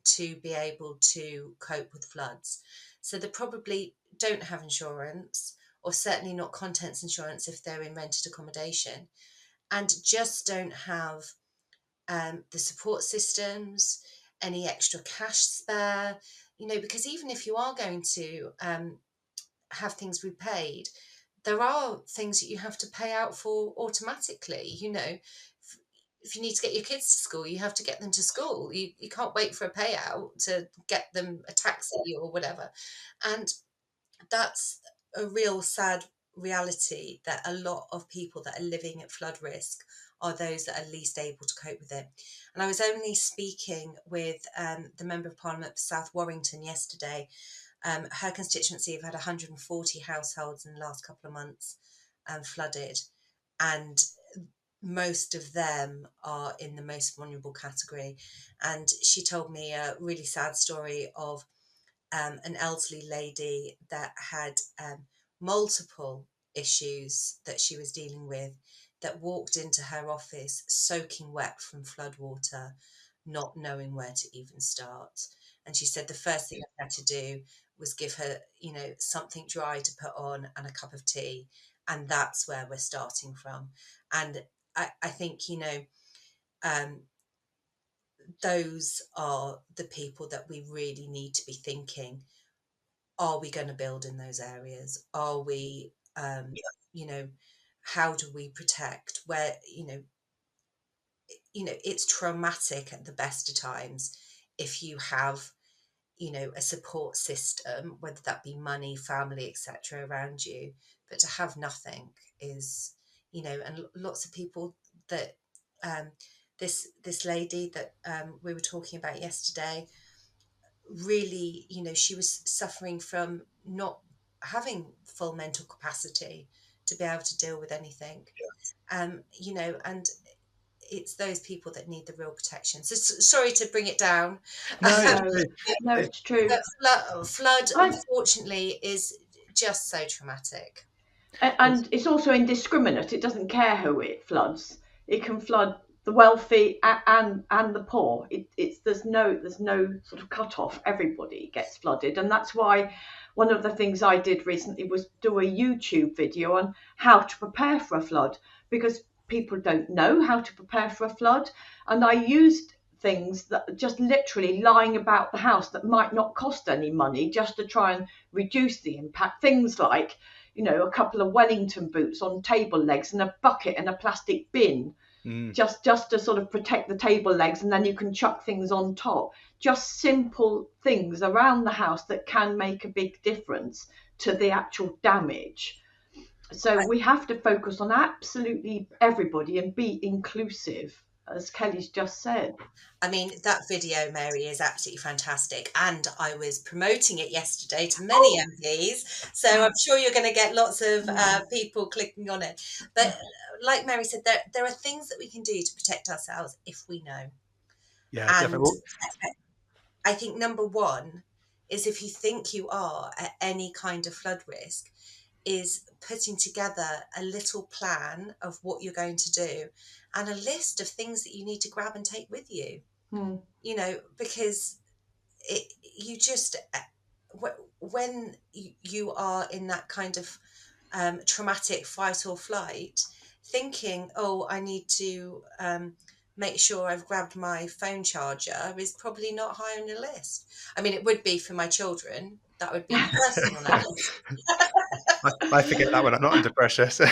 [SPEAKER 2] to be able to cope with floods. So they probably don't have insurance, or certainly not contents insurance if they're in rented accommodation, and just don't have the support systems, any extra cash spare, you know, because even if you are going to have things repaid, there are things that you have to pay out for automatically. You know, if you need to get your kids to school, you have to get them to school. You can't wait for a payout to get them a taxi or whatever. And that's a real sad reality, that a lot of people that are living at flood risk are those that are least able to cope with it. And I was only speaking with the Member of Parliament for South Warrington yesterday. Her constituency have had 140 households in the last couple of months flooded, and most of them are in the most vulnerable category. And she told me a really sad story of an elderly lady that had multiple issues that she was dealing with, that walked into her office soaking wet from floodwater, not knowing where to even start. And she said the first thing I had to do was give her, you know, something dry to put on and a cup of tea. And that's where we're starting from. And I think, you know, those are the people that we really need to be thinking, are we going to build in those areas? Are we, you know, how do we protect where, you know, it's traumatic at the best of times if you have, you know, a support system, whether that be money, family, etc., around you. But to have nothing is, you know, and lots of people that this lady that we were talking about yesterday, really, you know, she was suffering from not having full mental capacity to be able to deal with anything. You know, and it's those people that need the real protection. So sorry to bring it down.
[SPEAKER 3] No, it's true.
[SPEAKER 2] But flood, unfortunately, is just so traumatic.
[SPEAKER 3] And it's also indiscriminate. It doesn't care who it floods. It can flood the wealthy and the poor. There's no sort of cut off. Everybody gets flooded, and that's why one of the things I did recently was do a YouTube video on how to prepare for a flood, because people don't know how to prepare for a flood, and I used things that just literally lying about the house that might not cost any money, just to try and reduce the impact. Things like, you know, a couple of Wellington boots on table legs and a bucket and a plastic bin, just to sort of protect the table legs, and then you can chuck things on top. Just simple things around the house that can make a big difference to the actual damage. So we have to focus on absolutely everybody and be inclusive, as Kelly's just said.
[SPEAKER 2] I mean, that video, Mary, is absolutely fantastic. And I was promoting it yesterday to many MPs. So I'm sure you're going to get lots of people clicking on it. But like Mary said, there are things that we can do to protect ourselves if we know.
[SPEAKER 1] Yeah,
[SPEAKER 2] and
[SPEAKER 1] definitely.
[SPEAKER 2] I think number one is, if you think you are at any kind of flood risk, is putting together a little plan of what you're going to do and a list of things that you need to grab and take with you. You know, because you just, when you are in that kind of traumatic fight or flight, thinking, oh, I need to make sure I've grabbed my phone charger is probably not high on your list. I mean, it would be for my children. That would be the first thing on their list.
[SPEAKER 1] I forget that when I'm not under pressure. So.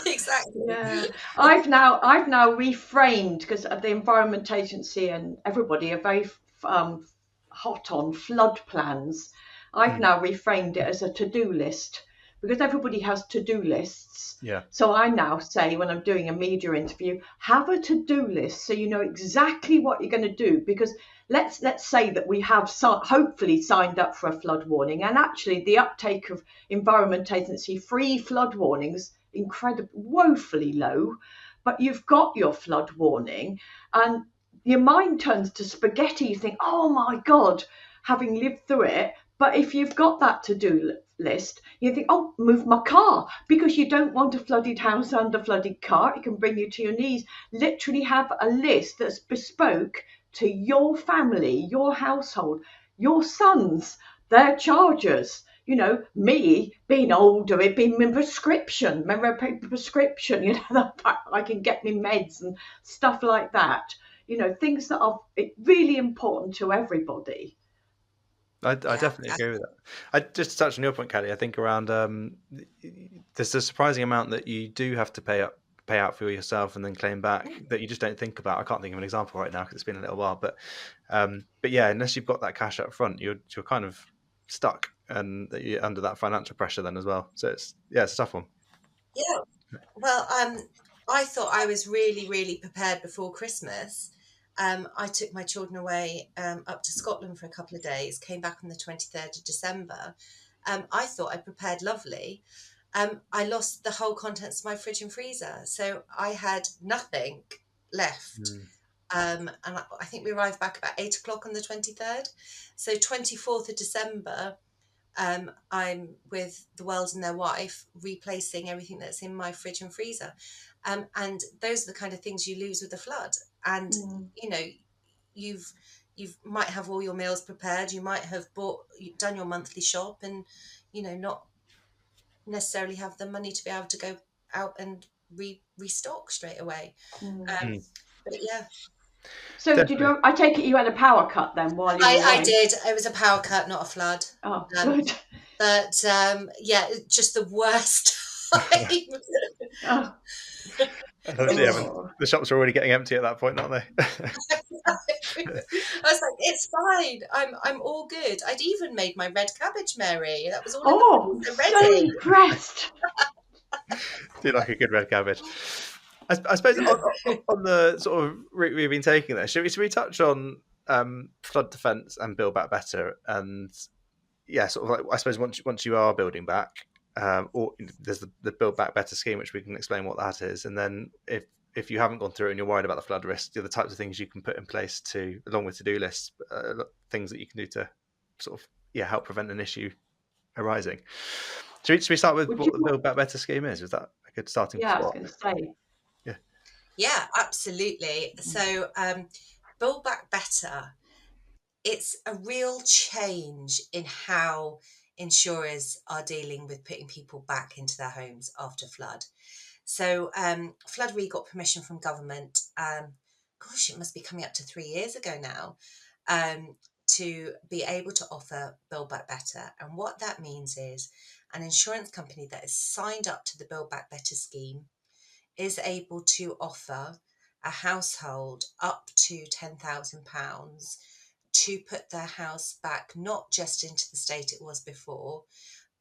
[SPEAKER 2] Exactly.
[SPEAKER 3] Yeah, I've now reframed, because the Environment Agency and everybody are very hot on flood plans. I've now reframed it as a to-do list, because everybody has to-do lists.
[SPEAKER 1] Yeah.
[SPEAKER 3] So I now say, when I'm doing a media interview, have a to-do list so you know exactly what you're going to do. Because let's say that we have hopefully signed up for a flood warning, and actually the uptake of Environment Agency free flood warnings incredibly woefully low, but you've got your flood warning and your mind turns to spaghetti. You think, oh my God, having lived through it. But if you've got that to-do list, you think, oh, move my car, because you don't want a flooded house and a flooded car. It can bring you to your knees. Literally have a list that's bespoke to your family, your household, your sons, their chargers. You know, me being older, it being my prescription. Remember, I paid the prescription, you know, that I can get me meds and stuff like that. You know, things that are really important to everybody.
[SPEAKER 1] I definitely agree with that. I just to touch on your point, Kelly. I think around there's a surprising amount that you do have to pay out for yourself and then claim back that you just don't think about. I can't think of an example right now because it's been a little while, but yeah, unless you've got that cash up front, you're kind of stuck and you're under that financial pressure then as well. So it's a tough one.
[SPEAKER 2] Yeah. Well, I thought I was really, really prepared before Christmas. I took my children away up to Scotland for a couple of days, came back on the 23rd of December. I thought I prepared lovely. I lost the whole contents of my fridge and freezer. So I had nothing left. And I think we arrived back about 8 o'clock on the 23rd. So 24th of December, I'm with the world and their wife, replacing everything that's in my fridge and freezer. And those are the kind of things you lose with the flood. And, you know, you might have all your meals prepared. You might have done your monthly shop and, you know, not necessarily have the money to be able to go out and restock straight away. But yeah.
[SPEAKER 3] So
[SPEAKER 1] Definitely.
[SPEAKER 3] I take it you had a power cut then while you were away?
[SPEAKER 2] I did. It was a power cut, not a flood.
[SPEAKER 3] Oh, good.
[SPEAKER 2] But yeah, just the worst time.
[SPEAKER 3] Oh.
[SPEAKER 1] The shops are already getting empty at that point, aren't they?
[SPEAKER 2] I was like, it's fine. I'm all good. I'd even made my red cabbage, Mary. That was all.
[SPEAKER 3] Oh, so impressed.
[SPEAKER 1] Do like a good red cabbage. I suppose on the sort of route we've been taking there, should we touch on flood defence and build back better? And yeah, sort of like, I suppose once you are building back, or there's the build back better scheme, which we can explain what that is, and then if you haven't gone through it and you're worried about the flood risk, the types of things you can put in place to, along with to-do lists, things that you can do to sort of help prevent an issue arising. Should we start with what the build back better scheme is? Was that a good starting
[SPEAKER 3] point? Yeah,
[SPEAKER 1] spot?
[SPEAKER 3] I was going to say.
[SPEAKER 2] Yeah, absolutely. So build back better. It's a real change in how insurers are dealing with putting people back into their homes after flood. So FloodRe got permission from government, gosh, it must be coming up to 3 years ago now, to be able to offer Build Back Better. And what that means is an insurance company that is signed up to the Build Back Better scheme is able to offer a household up to £10,000 to put their house back, not just into the state it was before,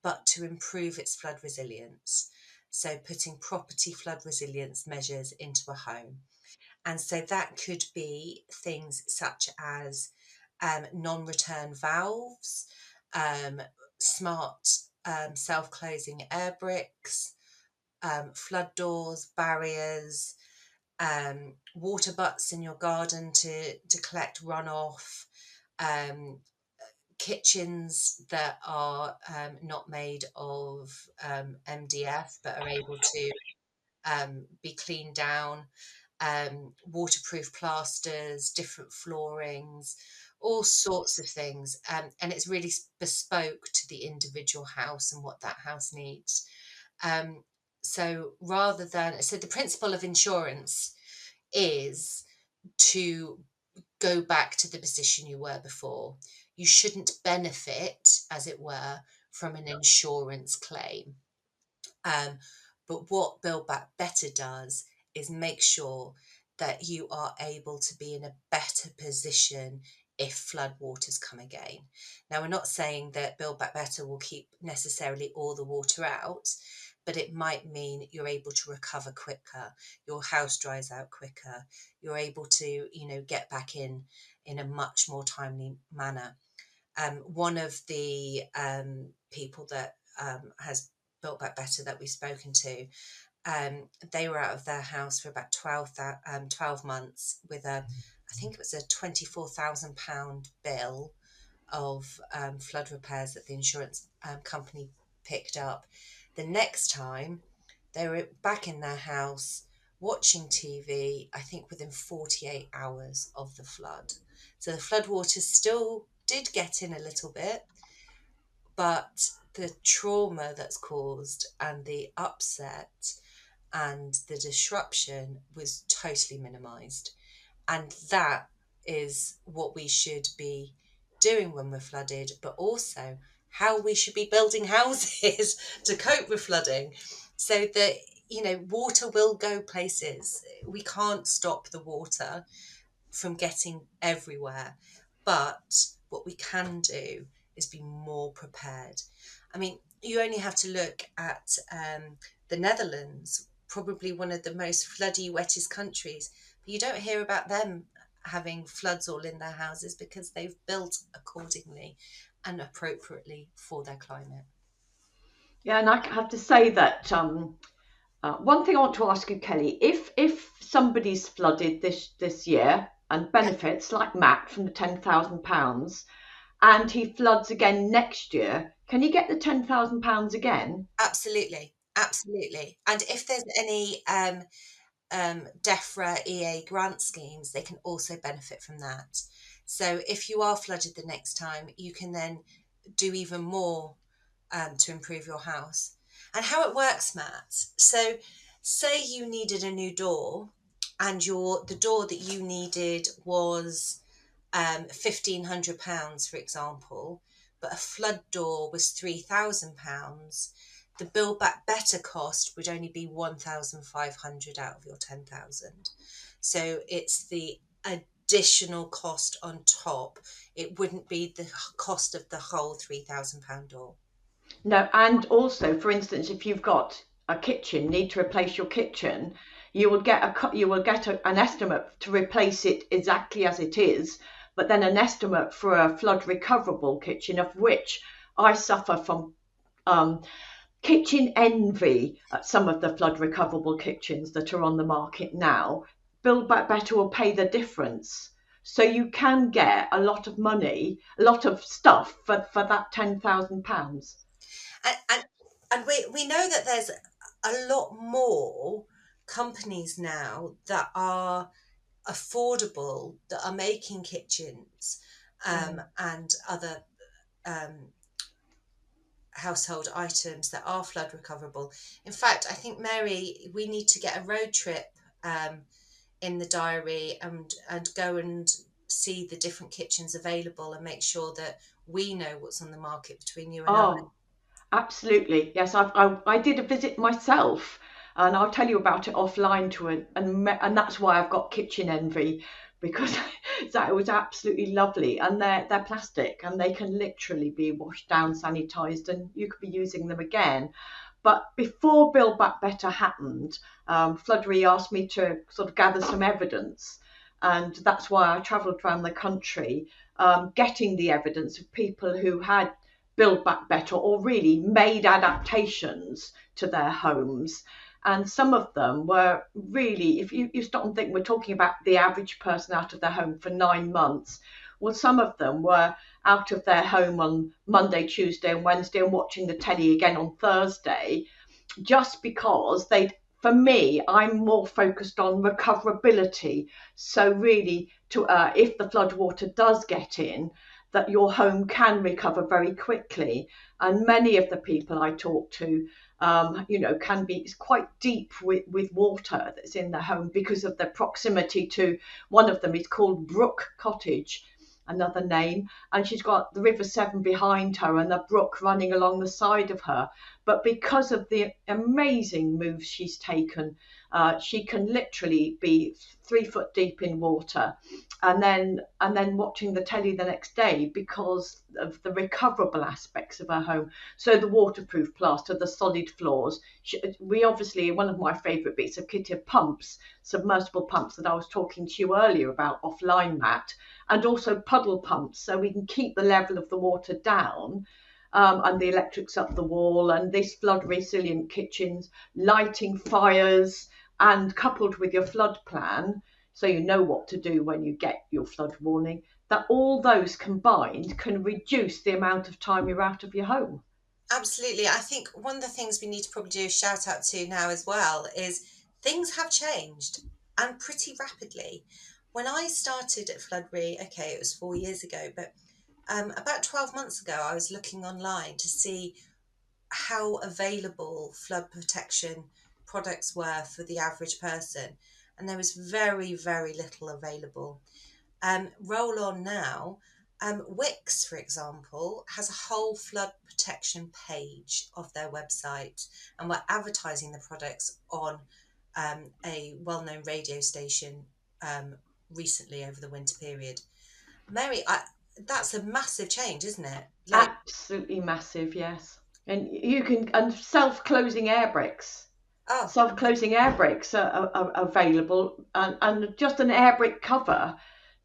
[SPEAKER 2] but to improve its flood resilience. So putting property flood resilience measures into a home. And so that could be things such as non-return valves, smart self-closing air bricks, flood doors, barriers, water butts in your garden to collect runoff, kitchens that are not made of MDF but are able to be cleaned down, waterproof plasters, different floorings, all sorts of things. And it's really bespoke to the individual house and what that house needs. So the principle of insurance is to go back to the position you were before. You shouldn't benefit, as it were, from an insurance claim. But what Build Back Better does is make sure that you are able to be in a better position if floodwaters come again. Now, we're not saying that Build Back Better will keep necessarily all the water out, but it might mean you're able to recover quicker, your house dries out quicker, you're able to, get back in a much more timely manner. One of the people that has Built Back Better that we've spoken to, they were out of their house for about 12 months with I think it was a £24,000 bill of flood repairs that the insurance company picked up. The next time they were back in their house watching TV, I think within 48 hours of the flood. So the floodwaters still did get in a little bit, but the trauma that's caused and the upset and the disruption was totally minimized. And that is what we should be doing when we're flooded, but also how we should be building houses to cope with flooding, so that water will go places. We can't stop the water from getting everywhere, but what we can do is be more prepared. I mean, you only have to look at the Netherlands, probably one of the most floody, wettest countries. But you don't hear about them having floods all in their houses because they've built accordingly and appropriately for their climate.
[SPEAKER 3] Yeah, and I have to say that one thing I want to ask you, Kelly, if somebody's flooded this year and benefits, like Matt, from the £10,000, and he floods again next year, can he get the £10,000 again?
[SPEAKER 2] Absolutely. And if there's any DEFRA EA grant schemes, they can also benefit from that. So if you are flooded the next time, you can then do even more to improve your house. And how it works, Matt, so say you needed a new door and the door that you needed was £1,500, for example, but a flood door was £3,000, the Build Back Better cost would only be 1,500 out of your 10,000. So it's the additional cost on top. It wouldn't be the cost of the whole £3,000 door.
[SPEAKER 3] No, and also, for instance, if you've got a kitchen, need to replace your kitchen, you will get an estimate to replace it exactly as it is, but then an estimate for a flood recoverable kitchen, of which I suffer from kitchen envy at some of the flood recoverable kitchens that are on the market now. Build Back Better will pay the difference. So you can get a lot of money, a lot of stuff for that £10,000.
[SPEAKER 2] And we know that there's a lot more companies now that are affordable, that are making kitchens and other household items that are flood recoverable. In fact, I think, Mary, we need to get a road trip in the diary and go and see the different kitchens available and make sure that we know what's on the market between you and I.
[SPEAKER 3] Absolutely. Yes, I did a visit myself, and I'll tell you about it offline to it, and that's why I've got kitchen envy, because that was absolutely lovely. And they're plastic and they can literally be washed down, sanitized, and you could be using them again. But before Build Back Better happened, FloodRe asked me to sort of gather some evidence, and that's why I travelled around the country getting the evidence of people who had Build Back Better or really made adaptations to their homes. And some of them were really, if you stop and think, we're talking about the average person out of their home for 9 months. Well, some of them were out of their home on Monday, Tuesday and Wednesday and watching the telly again on Thursday, just because for me, I'm more focused on recoverability. So really, if the floodwater does get in, that your home can recover very quickly. And many of the people I talk to, can be quite deep with water that's in their home because of their proximity to, one of them is called Brook Cottage, another name, and she's got the River Severn behind her and the brook running along the side of her. But because of the amazing moves she's taken, she can literally be 3 foot deep in water and then watching the telly the next day because of the recoverable aspects of her home. So the waterproof plaster, the solid floors. We obviously, one of my favourite bits of kit are pumps, submersible pumps that I was talking to you earlier about offline, Matt, and also puddle pumps, so we can keep the level of the water down. And the electrics up the wall, and this flood resilient kitchens, lighting fires, and coupled with your flood plan, so you know what to do when you get your flood warning, that all those combined can reduce the amount of time you're out of your home.
[SPEAKER 2] Absolutely. I think one of the things we need to probably do a shout out to now as well is things have changed, and pretty rapidly. When I started at FloodRe, okay, it was 4 years ago, but about 12 months ago, I was looking online to see how available flood protection products were for the average person. And there was very, very little available. Roll on now. Wix, for example, has a whole flood protection page of their website, and we're advertising the products on a well-known radio station recently over the winter period. Mary, that's a massive change, isn't it?
[SPEAKER 3] Absolutely massive, yes. And and self-closing air bricks.
[SPEAKER 2] Oh,
[SPEAKER 3] Self-closing air bricks are available, and just an air brick cover,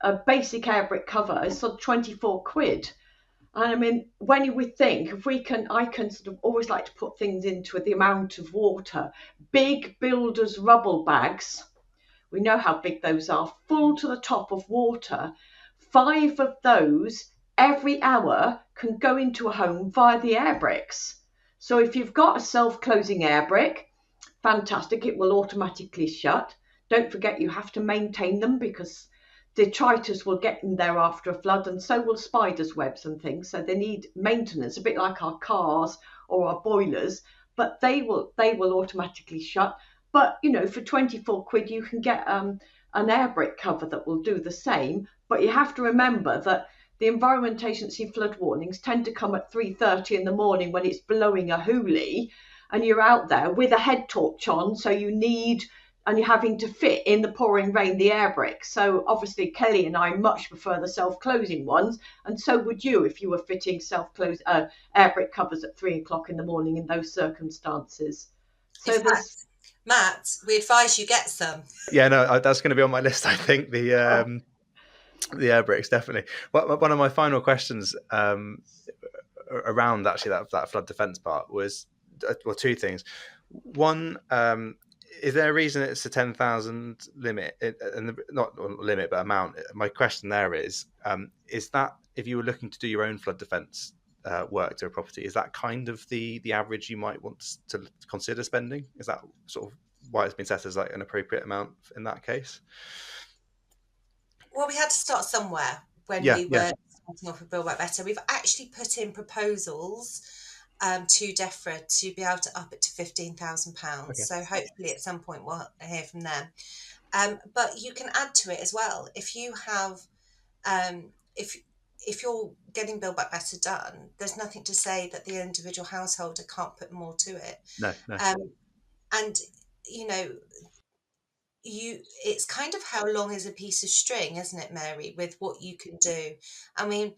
[SPEAKER 3] a basic air brick cover, is sort of 24 quid. And I mean, when you would think, I can sort of always like to put things into the amount of water. Big builders' rubble bags, we know how big those are, full to the top of water. 5 of those every hour can go into a home via the air bricks. So if you've got a self-closing air brick, fantastic, it will automatically shut. Don't forget you have to maintain them because detritus will get in there after a flood, and so will spiders' webs and things. So they need maintenance, a bit like our cars or our boilers, but they will automatically shut. But for 24 quid you can get an air brick cover that will do the same. But you have to remember that the Environment Agency flood warnings tend to come at 3:30 in the morning when it's blowing a hoolie, and you're out there with a head torch on, so and you're having to fit in the pouring rain the air brick. So obviously Kelly and I much prefer the self-closing ones, and so would you if you were fitting self-close air brick covers at 3 o'clock in the morning in those circumstances. So
[SPEAKER 2] in fact, Matt, we advise you get some.
[SPEAKER 1] Yeah, no, that's going to be on my list. I think the air bricks, definitely. Well, one of my final questions around actually that flood defence part was, well, two things. One, is there a reason it's a 10,000 limit, and not limit but amount? My question there is that if you were looking to do your own flood defence work to a property, is that kind of the average you might want to consider spending? Is that sort of why it's been set as like an appropriate amount in that case?
[SPEAKER 2] Well, we had to start somewhere when we were starting off with Build Back Better. We've actually put in proposals to DEFRA to be able to up it to £15,000. Okay. So hopefully at some point we'll hear from them. But you can add to it as well. If you have, if you're getting Build Back Better done, there's nothing to say that the individual householder can't put more to it.
[SPEAKER 1] No.
[SPEAKER 2] And it's kind of how long is a piece of string, isn't it, Mary, with what you can do. I mean,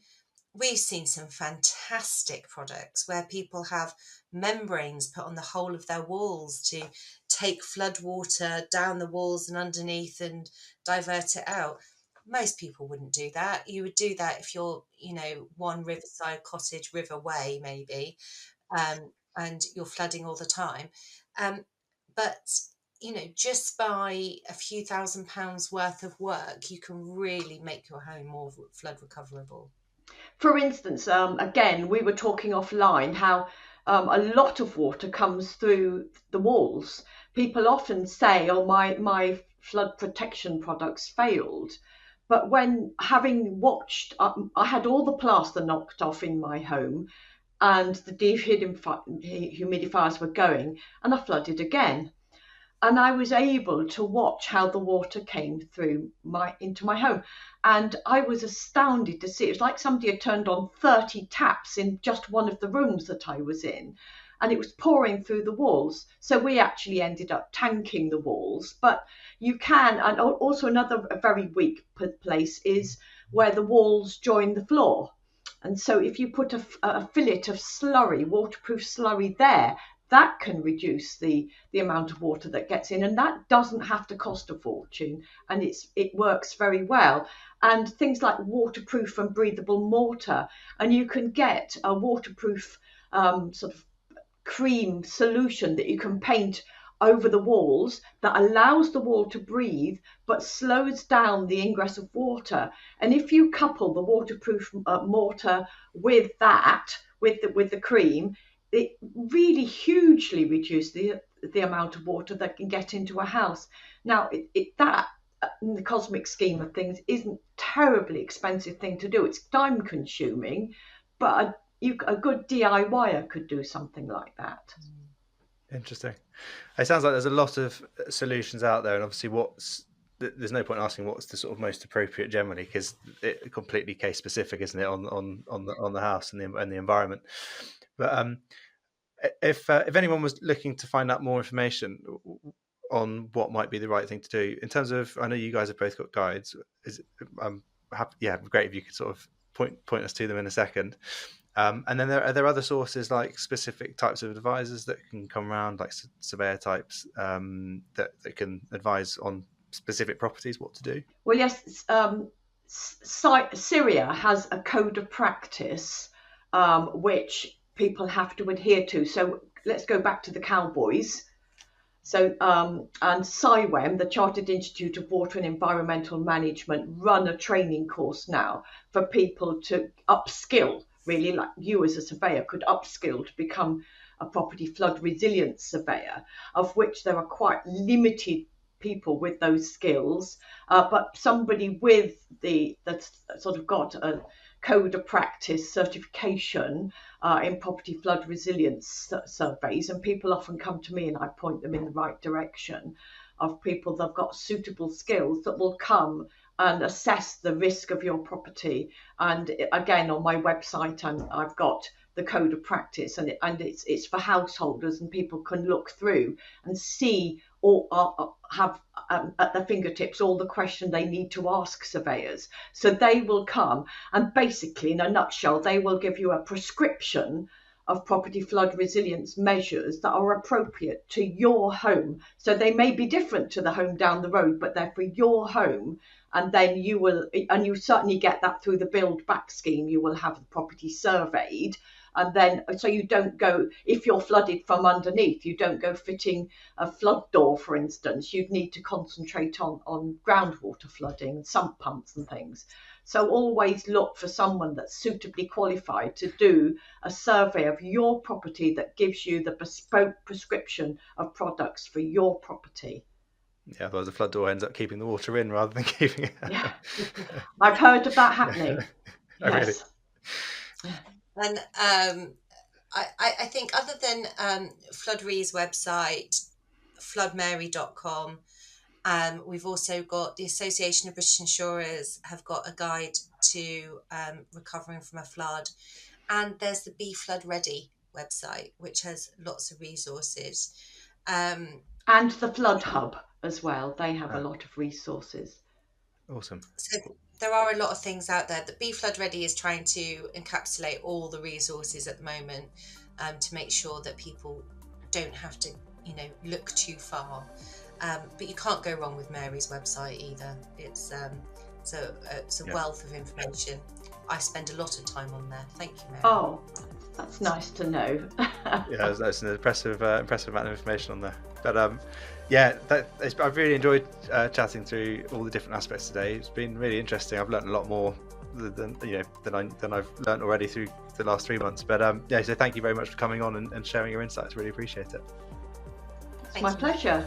[SPEAKER 2] we've seen some fantastic products where people have membranes put on the whole of their walls to take flood water down the walls and underneath and divert it out. Most people wouldn't do that. You would do that if you're, one riverside cottage river way, maybe, and you're flooding all the time. But just by a few £1,000s worth of work, you can really make your home more flood recoverable.
[SPEAKER 3] For instance, again, we were talking offline how a lot of water comes through the walls. People often say, oh, my flood protection products failed. But when having watched, I had all the plaster knocked off in my home and the dehumidifiers were going, and I flooded again. And I was able to watch how the water came through into my home. And I was astounded to see, it was like somebody had turned on 30 taps in just one of the rooms that I was in, and it was pouring through the walls. So we actually ended up tanking the walls. But you can, and also another very weak place is where the walls join the floor. And so if you put a fillet of slurry, waterproof slurry there, that can reduce the amount of water that gets in, and that doesn't have to cost a fortune, and it works very well. And things like waterproof and breathable mortar, and you can get a waterproof sort of cream solution that you can paint over the walls that allows the wall to breathe but slows down the ingress of water. And if you couple the waterproof mortar with that, with the cream, it really hugely reduces the amount of water that can get into a house. Now, that in the cosmic scheme of things isn't a terribly expensive thing to do. It's time consuming, but a good DIYer could do something like that.
[SPEAKER 1] Interesting. It sounds like there's a lot of solutions out there, and obviously there's no point asking what's the sort of most appropriate generally, because it's completely case specific, isn't it, on the house and the environment. But if anyone was looking to find out more information on what might be the right thing to do in terms of, I know you guys have both got guides. Great if you could sort of point us to them in a second. And then are there other sources like specific types of advisors that can come around, like surveyor types, that can advise on specific properties what to do?
[SPEAKER 3] Well, yes, Syria has a code of practice which people have to adhere to. So let's go back to the cowboys. So and CIWEM, the Chartered Institute of Water and Environmental Management, run a training course now for people to upskill. Really, like you as a surveyor could upskill to become a property flood resilience surveyor, of which there are quite limited people with those skills, but somebody with that's sort of got a code of practice certification in property flood resilience surveys, and people often come to me and I point them in the right direction of people that have got suitable skills that will come and assess the risk of your property. And again, on my website, I've got the code of practice, and it's for householders, and people can look through and see or have at their fingertips all the questions they need to ask surveyors. So they will come and basically, in a nutshell, they will give you a prescription of property flood resilience measures that are appropriate to your home. So they may be different to the home down the road, but they're for your home. And then you certainly get that through the build back scheme. You will have the property surveyed. And then, so you don't go, if you're flooded from underneath, you don't go fitting a flood door, for instance. You'd need to concentrate on groundwater flooding, sump pumps and things. So always look for someone that's suitably qualified to do a survey of your property that gives you the bespoke prescription of products for your property.
[SPEAKER 1] Yeah, otherwise the flood door ends up keeping the water in rather than keeping it.
[SPEAKER 3] Yeah, I've heard of that happening.
[SPEAKER 1] Oh,
[SPEAKER 3] yes.
[SPEAKER 1] Really?
[SPEAKER 2] And I think other than FloodRe's website, floodmary.com, we've also got the Association of British Insurers have got a guide to recovering from a flood. And there's the Be Flood Ready website, which has lots of resources.
[SPEAKER 3] And the Flood Hub as well. They have a lot of resources.
[SPEAKER 1] Awesome.
[SPEAKER 2] So there are a lot of things out there. The Be Flood Ready is trying to encapsulate all the resources at the moment to make sure that people don't have to, look too far. But you can't go wrong with Mary's website either. It's a wealth of information. I spend a lot of time on there. Thank you, Mary.
[SPEAKER 3] Oh, that's nice to know.
[SPEAKER 1] Yeah, that's an impressive amount of information on there. But I've really enjoyed chatting through all the different aspects today. It's been really interesting. I've learned a lot more than I've learned already through the last 3 months. But so thank you very much for coming on and sharing your insights. Really appreciate it.
[SPEAKER 3] It's my pleasure.